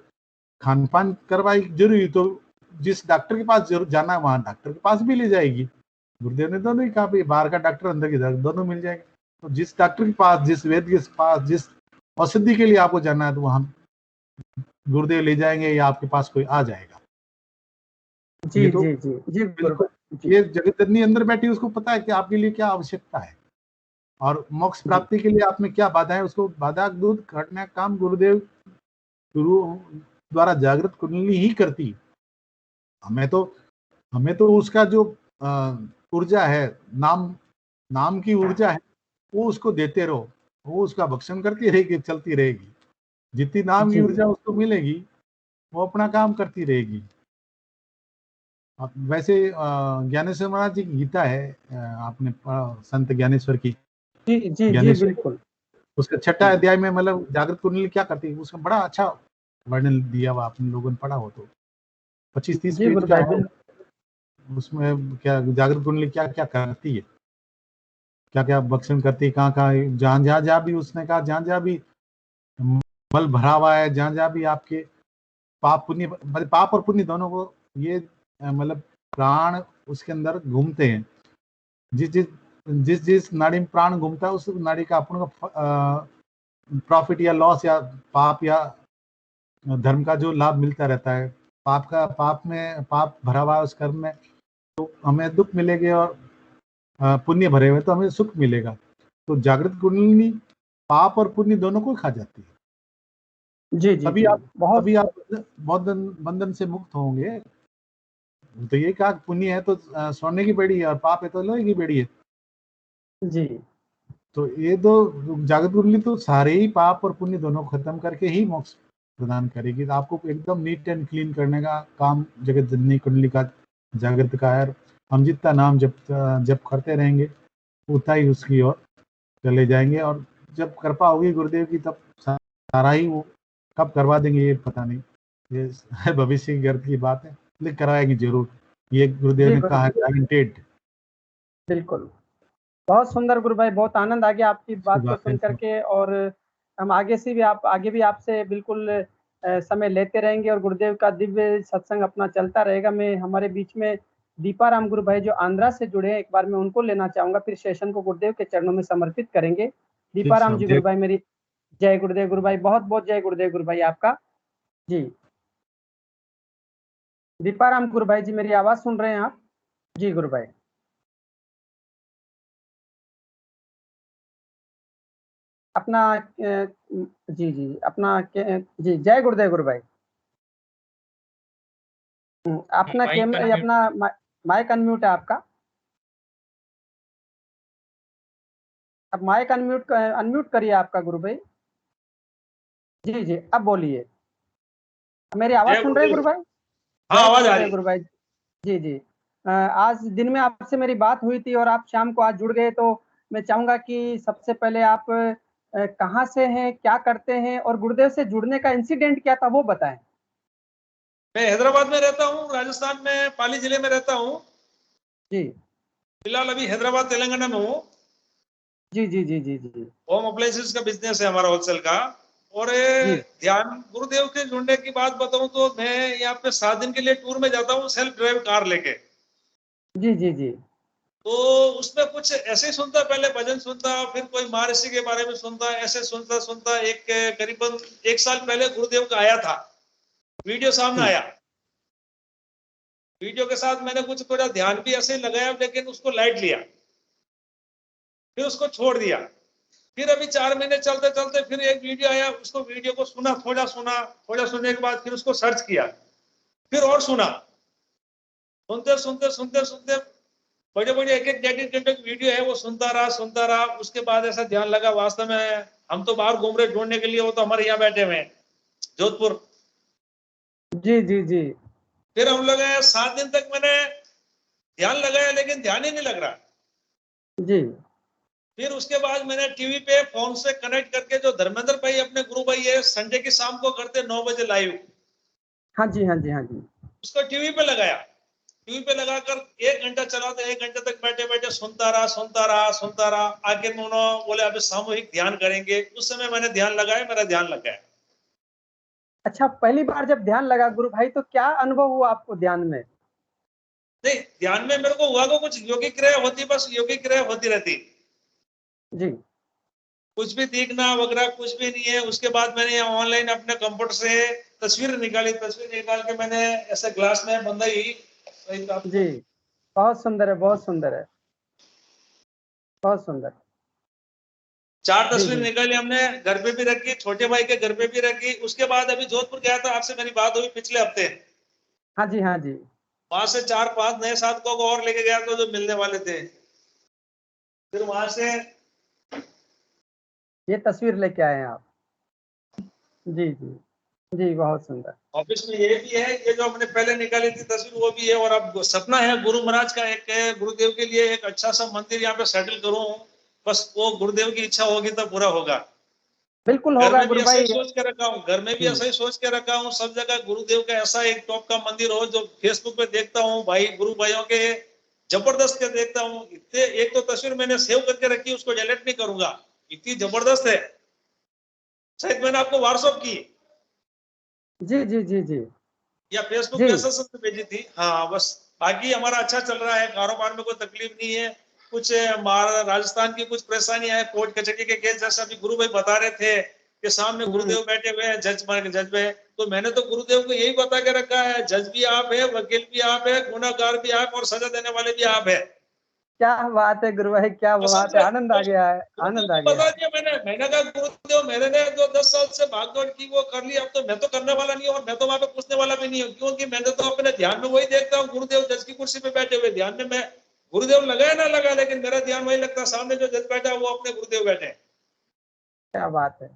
खान पान करवाएगी, जरूरी तो जिस डॉक्टर के पास जाना है वहां डॉक्टर के पास भी ले जाएगी। गुरुदेव ने दोनों ही कहा भाई बाहर का डॉक्टर अंदर की डॉक्टर दोनों मिल जाएंगे। तो जिस डॉक्टर के पास, जिस वैद्य के पास, जिस औषधि के लिए आपको जाना है तो वहां गुरुदेव ले जाएंगे या आपके पास कोई आ जाएगा। जी ये तो जी जी जी बिल्कुल, जी ये जगतजननी अंदर बैठी उसको पता है कि आपके लिए क्या आवश्यकता है और मोक्ष प्राप्ति के लिए आप में क्या बाधा है, उसको बाधा दूर करने का काम गुरुदेव गुरु द्वारा जागृत कुंडली ही करती है। हमें तो उसका जो ऊर्जा है, नाम की ऊर्जा है, वो उसको देते रहो, वो उसका भक्षण करती रहेगी, चलती रहेगी। जितनी नाम की जी ऊर्जा उसको मिलेगी वो अपना काम करती रहेगी। अब वैसे ज्ञानेश्वर महाराज जी की गीता है, आपने संत ज्ञानेश्वर की, जी जी जी ज्ञानेश्वर बिल्कुल। उसका छठा अध्याय में मतलब जागृत कुंडली क्या करती है उसका बड़ा अच्छा वर्णन दिया हुआ, आपने लोगों ने पढ़ा हो तो 25-30 जी पेज गुरु का भाई है। बिल्कुल। उसमें क्या जागृत कुंडली क्या क्या करती है, क्या क्या भक्षण करती है, कहाँ कहाँ, जहाँ जहाँ भी उसने कहा, जहाँ जहाँ भी मल भरा हुआ है, जहाँ जहाँ भी आपके पाप पुण्य, मतलब पाप और पुण्य दोनों को ये मतलब प्राण उसके अंदर घूमते हैं। जिस जिस नाड़ी में प्राण घूमता है उस नाड़ी का अपन का प्रॉफिट या लॉस या पाप या धर्म का जो लाभ मिलता रहता है। पाप भरा हुआ है उस कर्म में तो हमें दुख मिलेगा और पुण्य भरे हुए तो हमें सुख मिलेगा। तो जागृत कुंडलिनी पाप और पुण्य दोनों को खा जाती है। जी जी तभी जी आप बहुत बंधन से मुक्त होंगे। तो ये कहा पुण्य है तो सोने की बेड़ी है और पाप है तो लोहे की बेड़ी है। जी तो ये तो जागृत कुंडली तो सारे ही पाप और पुण्य दोनों को खत्म करके ही मोक्ष प्रदान करेगी। तो आपको एकदम नीट एंड क्लीन करने का काम जगत जननी कुंडली का, जागृत का है। हम जितना नाम जप करते रहेंगे उतना ही उसकी ओर चले जाएंगे और जब कृपा होगी गुरुदेव की तब सारा ही वो कब करवा देंगे ये पता नहीं, ये भविष्य की गर्द की बात है, लेकिन करवाएंगे जरूर, ये गुरुदेव जी ने गुरु कहा है, गारंटेड। बिल्कुल। बहुत सुंदर गुरु भाई, बहुत आनंद आ गया आपकी बात को सुन करके। और हम आगे भी आपसे बिल्कुल समय लेते रहेंगे और गुरुदेव का दिव्य सत्संग अपना चलता रहेगा। मैं हमारे बीच में दीपाराम गुरु भाई जो आंध्रा से जुड़े हैं, एक बार मैं उनको लेना चाहूंगा, फिर सेशन को गुरुदेव के चरणों में समर्पित करेंगे। दीपाराम जी गुरु भाई, मेरी जय गुरुदेव गुरु भाई, बहुत बहुत जय गुरुदेव गुरु भाई आपका। जी दीपाराम गुरु भाई जी, मेरी आवाज सुन रहे हैं आप? जी गुरु भाई। अपना जी जी अपना जी जय गुरुदेव गुरु भाई। अपना माइक अनम्यूट। अपना माइक अनम्यूट है आपका। अब माइक अनम्यूट करिए आपका गुरु भाई। जी जी अब बोलिए। मेरी आवाज सुन रहे हैं गुरु भाई? हाँ, जय आवाज आ गुरुदेव रही। गुरु भाई। जी जी आज दिन में आपसे मेरी बात हुई थी और आप शाम को आज जुड़ गए, तो मैं चाहूंगा कि सबसे पहले आप कहाँ से हैं, क्या करते हैं और गुरुदेव से जुड़ने का इंसिडेंट क्या था वो बताएं। मैं हैदराबाद में रहता हूँ, राजस्थान में पाली जिले में रहता हूँ। जी फिलहाल अभी हैदराबाद तेलंगाना में हूँ। जी जी जी जी जी होम अप्लायंसेस का बिजनेस है हमारा, होलसेल का। और जी ध्यान गुरुदेव के जुड़ने की बात बताऊं तो मैं यहाँ पे 7 दिन के लिए टूर में जाता हूँ, सेल्फ ड्राइव कार लेके। जी जी जी तो उसमें कुछ ऐसे सुनता, पहले भजन सुनता, फिर कोई महर्षि के बारे में सुनता, ऐसे सुनता सुनता एक करीबन 1 साल पहले गुरुदेव का आया था वीडियो, सामने आया। वीडियो के साथ मैंने कुछ थोड़ा ध्यान भी ऐसे लगाया, लेकिन उसको लाइट लिया, फिर उसको छोड़ दिया। फिर अभी 4 महीने चलते चलते फिर एक वीडियो आया, उसको वीडियो को सुना, थोड़ा सुनने के बाद फिर उसको सर्च किया, फिर और सुना। सुनते सुनते सुनते सुनते बड़े बड़े एक घंटे की वीडियो है, वो सुनता रहा। उसके बाद ऐसा ध्यान लगा, वास्तव में हम तो बाहर घूम रहे ढूंढने के लिए, वो तो हमारे यहाँ बैठे हुए हैं जोधपुर। जी जी जी फिर हम लोग 7 दिन तक मैंने ध्यान लगाया, लेकिन ध्यान ही नहीं लग रहा। जी फिर उसके बाद मैंने टीवी पे फोन से कनेक्ट करके, जो धर्मेंद्र भाई अपने गुरु भाई है, संडे की शाम को करते 9 बजे लाइव, हाँ जी हाँ जी हाँ जी उसको टीवी पे लगाया। टीवी पे लगाकर 1 घंटा चला, तो 1 घंटे तक बैठे बैठे सुनता रहा। आखिर में उन्होंने बोले अभी सामूहिक ध्यान करेंगे। उस समय मैंने ध्यान लगाया, मेरा ध्यान लग गया। अच्छा, पहली बार जब ध्यान लगा गुरु भाई तो क्या अनुभव हुआ आपको ध्यान में? नहीं, ध्यान में मेरे को हुआ को कुछ योगिक क्रिया होती, बस योगिक क्रिया होती रहती जी कुछ भी दिखना वगैरह कुछ भी नहीं है। उसके बाद मैंने ऑनलाइन अपने कंप्यूटर से तस्वीर निकाल के मैंने ऐसे ग्लास में बंदाई। जी, बहुत सुंदर है, बहुत सुंदर है, बहुत सुंदर। 4 जी तस्वीर जी निकाली हमने, घर पे भी रखी, छोटे भाई के घर पे भी रखी। उसके बाद अभी जोधपुर गया था, आपसे मेरी बात हुई पिछले हफ्ते। हाँ जी, हाँ जी। वहां से 4-5 नए साधकों को और लेके गया था जो मिलने वाले थे। फिर वहां से ये तस्वीर लेके आए हैं आप? जी जी जी, बहुत सुंदर। ऑफिस में ये भी है, ये जो हमने पहले निकाली थी तस्वीर वो भी है। और अब सपना है गुरु महाराज का, एक गुरुदेव के लिए एक अच्छा सा मंदिर यहाँ पे सेटल करूं। बस वो गुरुदेव की इच्छा होगी तो पूरा होगा। बिल्कुल घर होगा में भी गुरु ऐसा ही भाई। सोच के रखा हूँ, घर में भी ऐसा ही सोच के रखा हूँ। सब जगह गुरुदेव का ऐसा एक टॉप का मंदिर हो। जो फेसबुक पे देखता हूँ भाई, गुरु भाइयों के जबरदस्त के देखता हूँ इतने। एक तो तस्वीर मैंने सेव करके रखी, उसको डिलीट नहीं करूंगा, इतनी जबरदस्त है। शायद मैंने आपको व्हाट्सएप की जी जी जी जी या फेसबुक जी पे ऐसा सब भेजी थी। हाँ बस, बाकी हमारा अच्छा चल रहा है, कारोबार में कोई तकलीफ नहीं है। कुछ राजस्थान की कुछ परेशानियां है, कोर्ट कचहरी के केस, जैसा अभी गुरु भाई बता रहे थे कि सामने गुरुदेव बैठे हुए हैं, जज में। तो मैंने तो गुरुदेव को यही बता के रखा है, जज भी आप है, वकील भी आप है, गुनाहगार भी आप, और सजा देने वाले भी आप है। क्या बात है गुरु भाई, क्या कसम बात है, से आनंद आ गया है, गुरुदेव आनंद आ को गया बता है। दिया मैंने कहा गुरुदेव मेरे ने जो 10 साल से भागदौड़ की वो कर ली, अब तो मैं तो करने वाला नहीं हूँ, और मैं तो वहां पे पूछने वाला भी नहीं हूँ। क्योंकि मैंने तो अपने ध्यान में वही देखता हूँ, गुरुदेव जज की कुर्सी पे बैठे हुए, ध्यान में मैं गुरुदेव लगाया ना लगा, लेकिन मेरा ध्यान वही लगता, सामने जो जज बैठा वो अपने गुरुदेव बैठे। क्या बात है।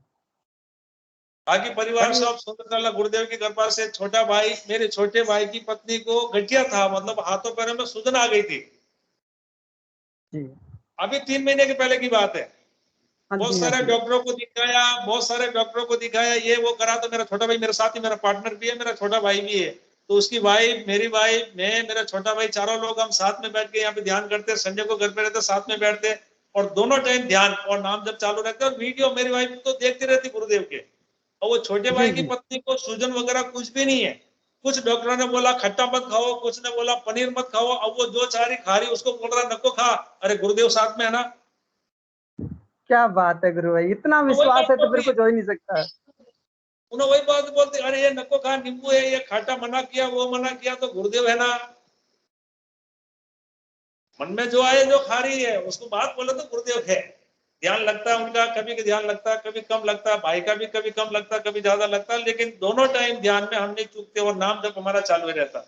बाकी परिवार चलिए। सब सुंदर चला गुरुदेव की कृपा से। छोटा भाई, मेरे छोटे भाई की पत्नी को गठिया था, मतलब हाथों पैरों में सूजन आ गई थी। जी अभी 3 महीने के पहले की बात है। हाँ बहुत जी, हाँ सारे जी। डॉक्टरों को दिखाया, बहुत सारे डॉक्टरों को दिखाया, ये वो करा। तो मेरा छोटा भाई मेरे साथ ही, मेरा पार्टनर भी है, मेरा छोटा भाई भी है। तो उसकी वाइफ, मेरी वाइफ, मैं, मेरा छोटा भाई, चारों लोग हम साथ में बैठ के यहाँ पे ध्यान करते। संजय को घर पे रहते, साथ में बैठते, और दोनों टाइम ध्यान और नाम जब चालू रहते। और वीडियो मेरी वाइफ तो देखती रहती गुरुदेव के। और वो छोटे जी भाई की जी पत्नी को सूजन वगैरह कुछ भी नहीं है। कुछ डॉक्टरों ने बोला खट्टा मत खाओ, कुछ ने बोला पनीर मत खाओ। अब वो जो चाह रही खा रही, उसको बोल रहा नको खा। अरे गुरुदेव साथ में है ना। क्या बात है गुरु भाई, इतना तो वही विश्वास बात है तो बोल फिर रही, कुछ हो ही नहीं सकता। उन्होंने वही बात बोलते, अरे ये नको खा, नींबू है, ये खट्टा मना किया, वो मना किया, तो गुरुदेव है ना। मन में जो आए, जो खा रही है, उसको बात बोले तो गुरुदेव है। ध्यान लगता है उनका, कभी ध्यान लगता है, कभी कम लगता है। भाई का भी कभी कम लगता है, कभी ज्यादा लगता है, लेकिन दोनों टाइम ध्यान में हम नहीं चूकते, और नाम जब हमारा चालू ही रहता है।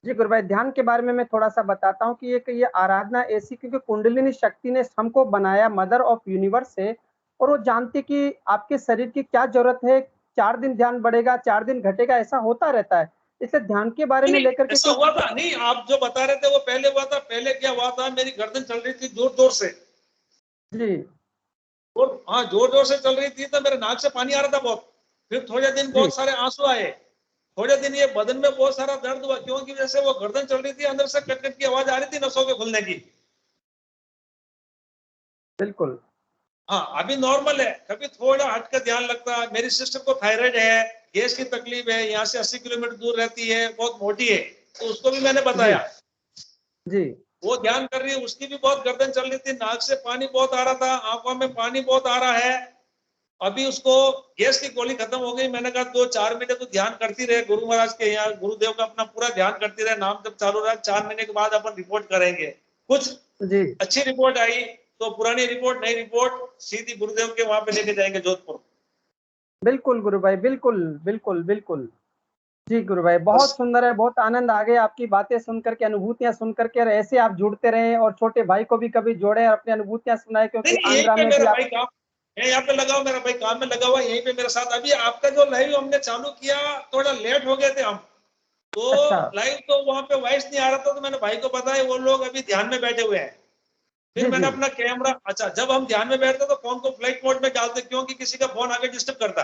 जी गुरु भाई, ध्यान के बारे में मैं थोड़ा सा बताता हूँ कि ये आराधना ऐसी, क्योंकि कुंडलिनी शक्ति ने हमको बनाया मदर ऑफ यूनिवर्स से, और वो जानती कि आपके शरीर की क्या जरूरत है। 4 दिन ध्यान बढ़ेगा, 4 दिन घटेगा, ऐसा होता रहता है। इसलिए ध्यान के बारे में नहीं, लेकर के ऐसा हुआ था नहीं, आप जो बता रहे थे वो पहले हुआ था। पहले क्या हुआ था, मेरी गर्दन चल रही थी जोर जोर से, जी और हाँ जोर जोर से चल रही थी, तो मेरे नाक से पानी आ रहा था बहुत। फिर थोड़े दिन जी बहुत सारे आंसू आए। थोड़े दिन ये बदन में बहुत सारा दर्द हुआ, क्योंकि जैसे वो गर्दन चल रही थी, अंदर से कट कट की आवाज आ रही थी नसों के खुलने की। बिल्कुल। हाँ अभी नॉर्मल है, कभी थोड़ा हटकर ध्यान लगता है। मेरी सिस्टर को थायराइड है, गैस की तकलीफ है, यहाँ से 80 किलोमीटर दूर रहती है, बहुत मोटी है, तो उसको भी मैंने जी बताया। जी वो ध्यान कर रही है, उसकी भी बहुत गर्दन चल रही थी, नाक से पानी बहुत आ रहा था, आंखों में पानी बहुत आ रहा है। अभी उसको गैस की गोली खत्म हो गई। मैंने कहा 2-4 महीने तो ध्यान करती रहे, गुरु महाराज के यहाँ गुरुदेव का अपना पूरा ध्यान करती रहे, नाम जब चालू रहा। 4 महीने के बाद अपन रिपोर्ट करेंगे। कुछ जी अच्छी रिपोर्ट आई तो पुरानी रिपोर्ट, नई रिपोर्ट सीधी गुरुदेव के वहां पे लेके जाएंगे जोधपुर। बिल्कुल गुरु भाई, बिल्कुल बिल्कुल बिल्कुल। जी गुरु भाई, बस बहुत सुंदर है, बहुत आनंद आ गया आपकी बातें सुन करके, अनुभूतियां सुन करके। और ऐसे आप जुड़ते रहे, और छोटे भाई को भी कभी जोड़े और अपनी अनुभूतियां सुनाए, नहीं क्योंकि नहीं, यहीं आंध्रा पे में भी मेरा आप। भाई काम, मैं यहाँ पे लगा हुआ, मेरा भाई काम में लगा हुआ यहीं पे मेरे साथ। अभी आपका जो लाइव हमने चालू किया, थोड़ा लेट हो गए थे हम तो। अच्छा। लाइव तो वहां पे वॉइस नहीं आ रहा था, तो मैंने भाई को बताया, वो लोग अभी ध्यान में बैठे हुए हैं। फिर जी मैंने जी, अपना कैमरा, अच्छा जब हम ध्यान में बैठते तो फोन को फ्लाइट मोड में डालते, क्योंकि किसी का फोन आके डिस्टर्ब करता।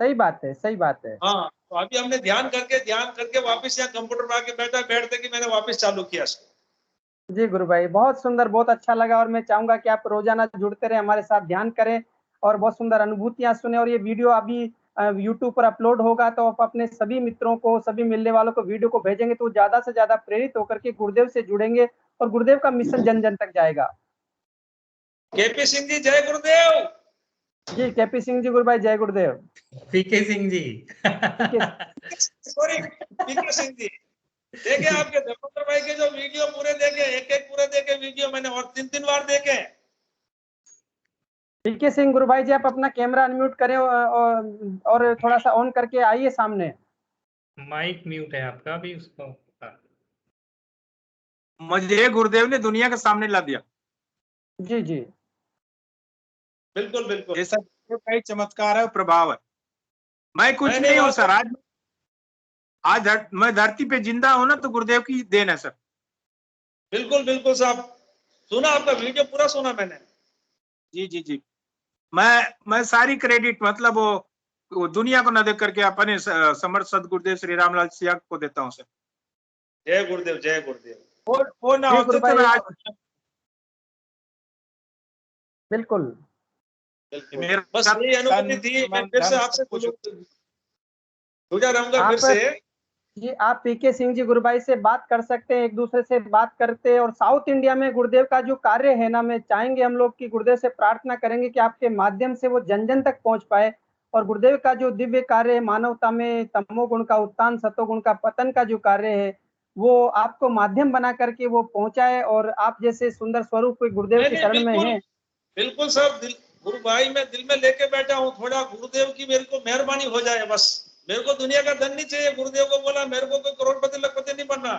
सही बात है, सही बात है। हाँ तो अभी हमने ध्यान करके वापस यहाँ कंप्यूटर पर आके बैठते कि मैंने वापस चालू किया इसको। जी गुरु भाई, बहुत सुंदर, बहुत अच्छा लगा। और मैं चाहूंगा कि आप रोजाना जुड़ते रहे, हमारे साथ ध्यान करें, और बहुत सुंदर अनुभूतियां सुने। और ये वीडियो अभी यूट्यूब पर अपलोड होगा तो आप अपने सभी मित्रों को, सभी मिलने वालों को वीडियो को भेजेंगे तो ज्यादा से ज्यादा प्रेरित होकर के गुरुदेव से जुड़ेंगे और गुरुदेव का मिशन जन जन तक जाएगा। केपी सिंह जी जय गुरुदेव। जी केपी सिंह जी गुरु भाई जय गुरुदेव। पीके सिंह जी सॉरी पीके सिंह जी, देखे आपके धर्मेंद्र भाई के जो वीडियो पूरे देखे, एक एक पूरे देखे वीडियो मैंने, और 3 बार देखे। पीके सिंह गुरु भाई जी आप अपना कैमरा अनम्यूट करें और थोड़ा सा ऑन करके आइए सामने। माइक म्यूट है आपका भी, उसको मुझे गुरुदेव ने दुनिया के सामने ला दिया। जी जी बिल्कुल बिल्कुल, ये सब का ही चमत्कार है, प्रभाव है। मैं कुछ नहीं, नहीं हूँ नहीं, सर। आज मैं धरती पे जिंदा हूं ना तो गुरुदेव की देन है सर। बिल्कुल बिल्कुल साहब, सुना आपका वीडियो पूरा सुना मैंने। जी जी जी, मैं सारी क्रेडिट मतलब वो दुनिया को न देख करके अपने समर्थ सदगुरुदेव श्री रामलाल सिया को देता हूँ सर। जय गुरुदेव जय गुरुदेव। वो ना होते तो मैं आज बिल्कुल बिल्कुल, बस यही अनुमति थी, मैं फिर से आपसे जुड़ा रहूंगा फिर से। जी आप पीके सिंह जी गुरु भाई से बात कर सकते हैं, एक दूसरे से बात करते, और साउथ इंडिया में गुरुदेव का जो कार्य है ना, मैं चाहेंगे हम लोग कि गुरुदेव से प्रार्थना करेंगे कि आपके माध्यम से वो जन जन तक पहुंच पाए और गुरुदेव का जो दिव्य कार्य है, मानवता में तमोगुण का उत्थान सतोगुण का पतन का जो कार्य है वो आपको माध्यम बना करके वो पहुंचाए, और आप जैसे सुंदर स्वरूप गुरुदेव की शरण में है। बिल्कुल सर, गुरु भाई मैं दिल में लेके बैठा हूँ, थोड़ा गुरुदेव की मेरे को मेहरबानी हो जाए बस। मेरे को दुनिया का धन नहीं चाहिए, गुरुदेव को बोला मेरे को कोई करोड़पति लखपति नहीं बनना,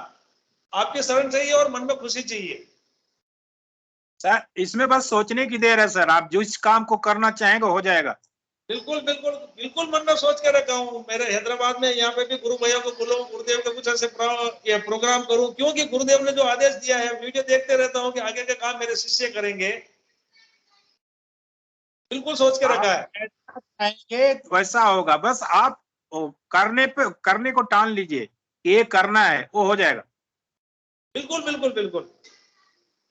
आपकी शरण चाहिए और मन में खुशी चाहिए। सर इसमें बस सोचने की देर है सर, आप जिस काम को करना चाहेंगे हो जाएगा। बिल्कुल बिल्कुल बिल्कुल मन में सोच के रखा हूँ। मेरे हैदराबाद में यहाँ पे भी गुरु भैया को बोलो गुरुदेव के कुछ ऐसे प्रोग्राम करूँ, क्योंकि गुरुदेव ने जो आदेश दिया है, वीडियो देखते रहता हूँ कि आगे का काम मेरे शिष्य करेंगे। बिल्कुल सोच के रखा है। वैसा होगा, बस आप करने को टाल लीजिए, ये करना है वो हो जाएगा। बिल्कुल बिल्कुल बिल्कुल,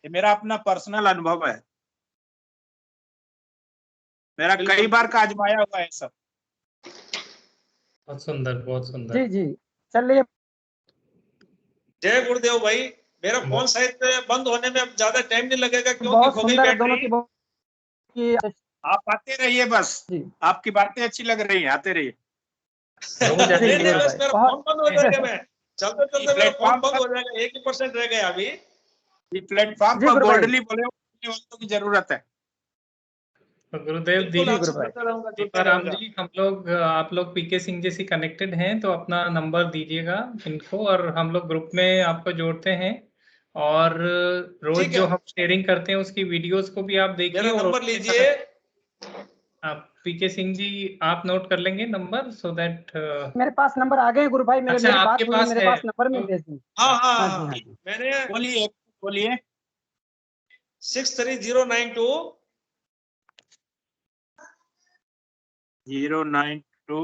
ये मेरा अपना पर्सनल अनुभव है, मेरा कई बार का आजमाया हुआ है सब। बहुत सुंदर बहुत सुंदर। जी जी चलिए। जय गुरुदेव भाई, मेरा फोन शायद बंद होने में अब ज्यादा टाइम नहीं लगेगा क्योंकि बहुत हो गई सुंदर दोनों बैटरी। की आप आते रहिए बस, आपकी बातें अच्छी लग रही हैं, आते रहिए। नहीं बस मेरा फोन बंद हो जाएगा, मैं चलते चलते मेरा फोन बंद हो जाएगा, 1% रह गया अभी। प्लेटफॉर्म पर बोल्डली बोलने वालों की जरूरत है। गुरुदेव दीपाराम जी, हम लोग आप लोग पीके सिंह जी से कनेक्टेड हैं तो अपना नंबर दीजिएगा इनको और हम लोग ग्रुप में आपको जोड़ते हैं, और रोज जो हम शेयरिंग करते हैं उसकी वीडियोस को भी आप देखिए। और नंबर लीजिए आप पीके सिंह जी, आप नोट कर लेंगे नंबर सो दैट। मेरे पास नंबर आ गए गुरु भाई, मेरे अच्छा, मेरी आपके बात हुई, पास मेरे है? पास नंबर में भेज दी। हाँ जी मैंने बोलिए 63092 092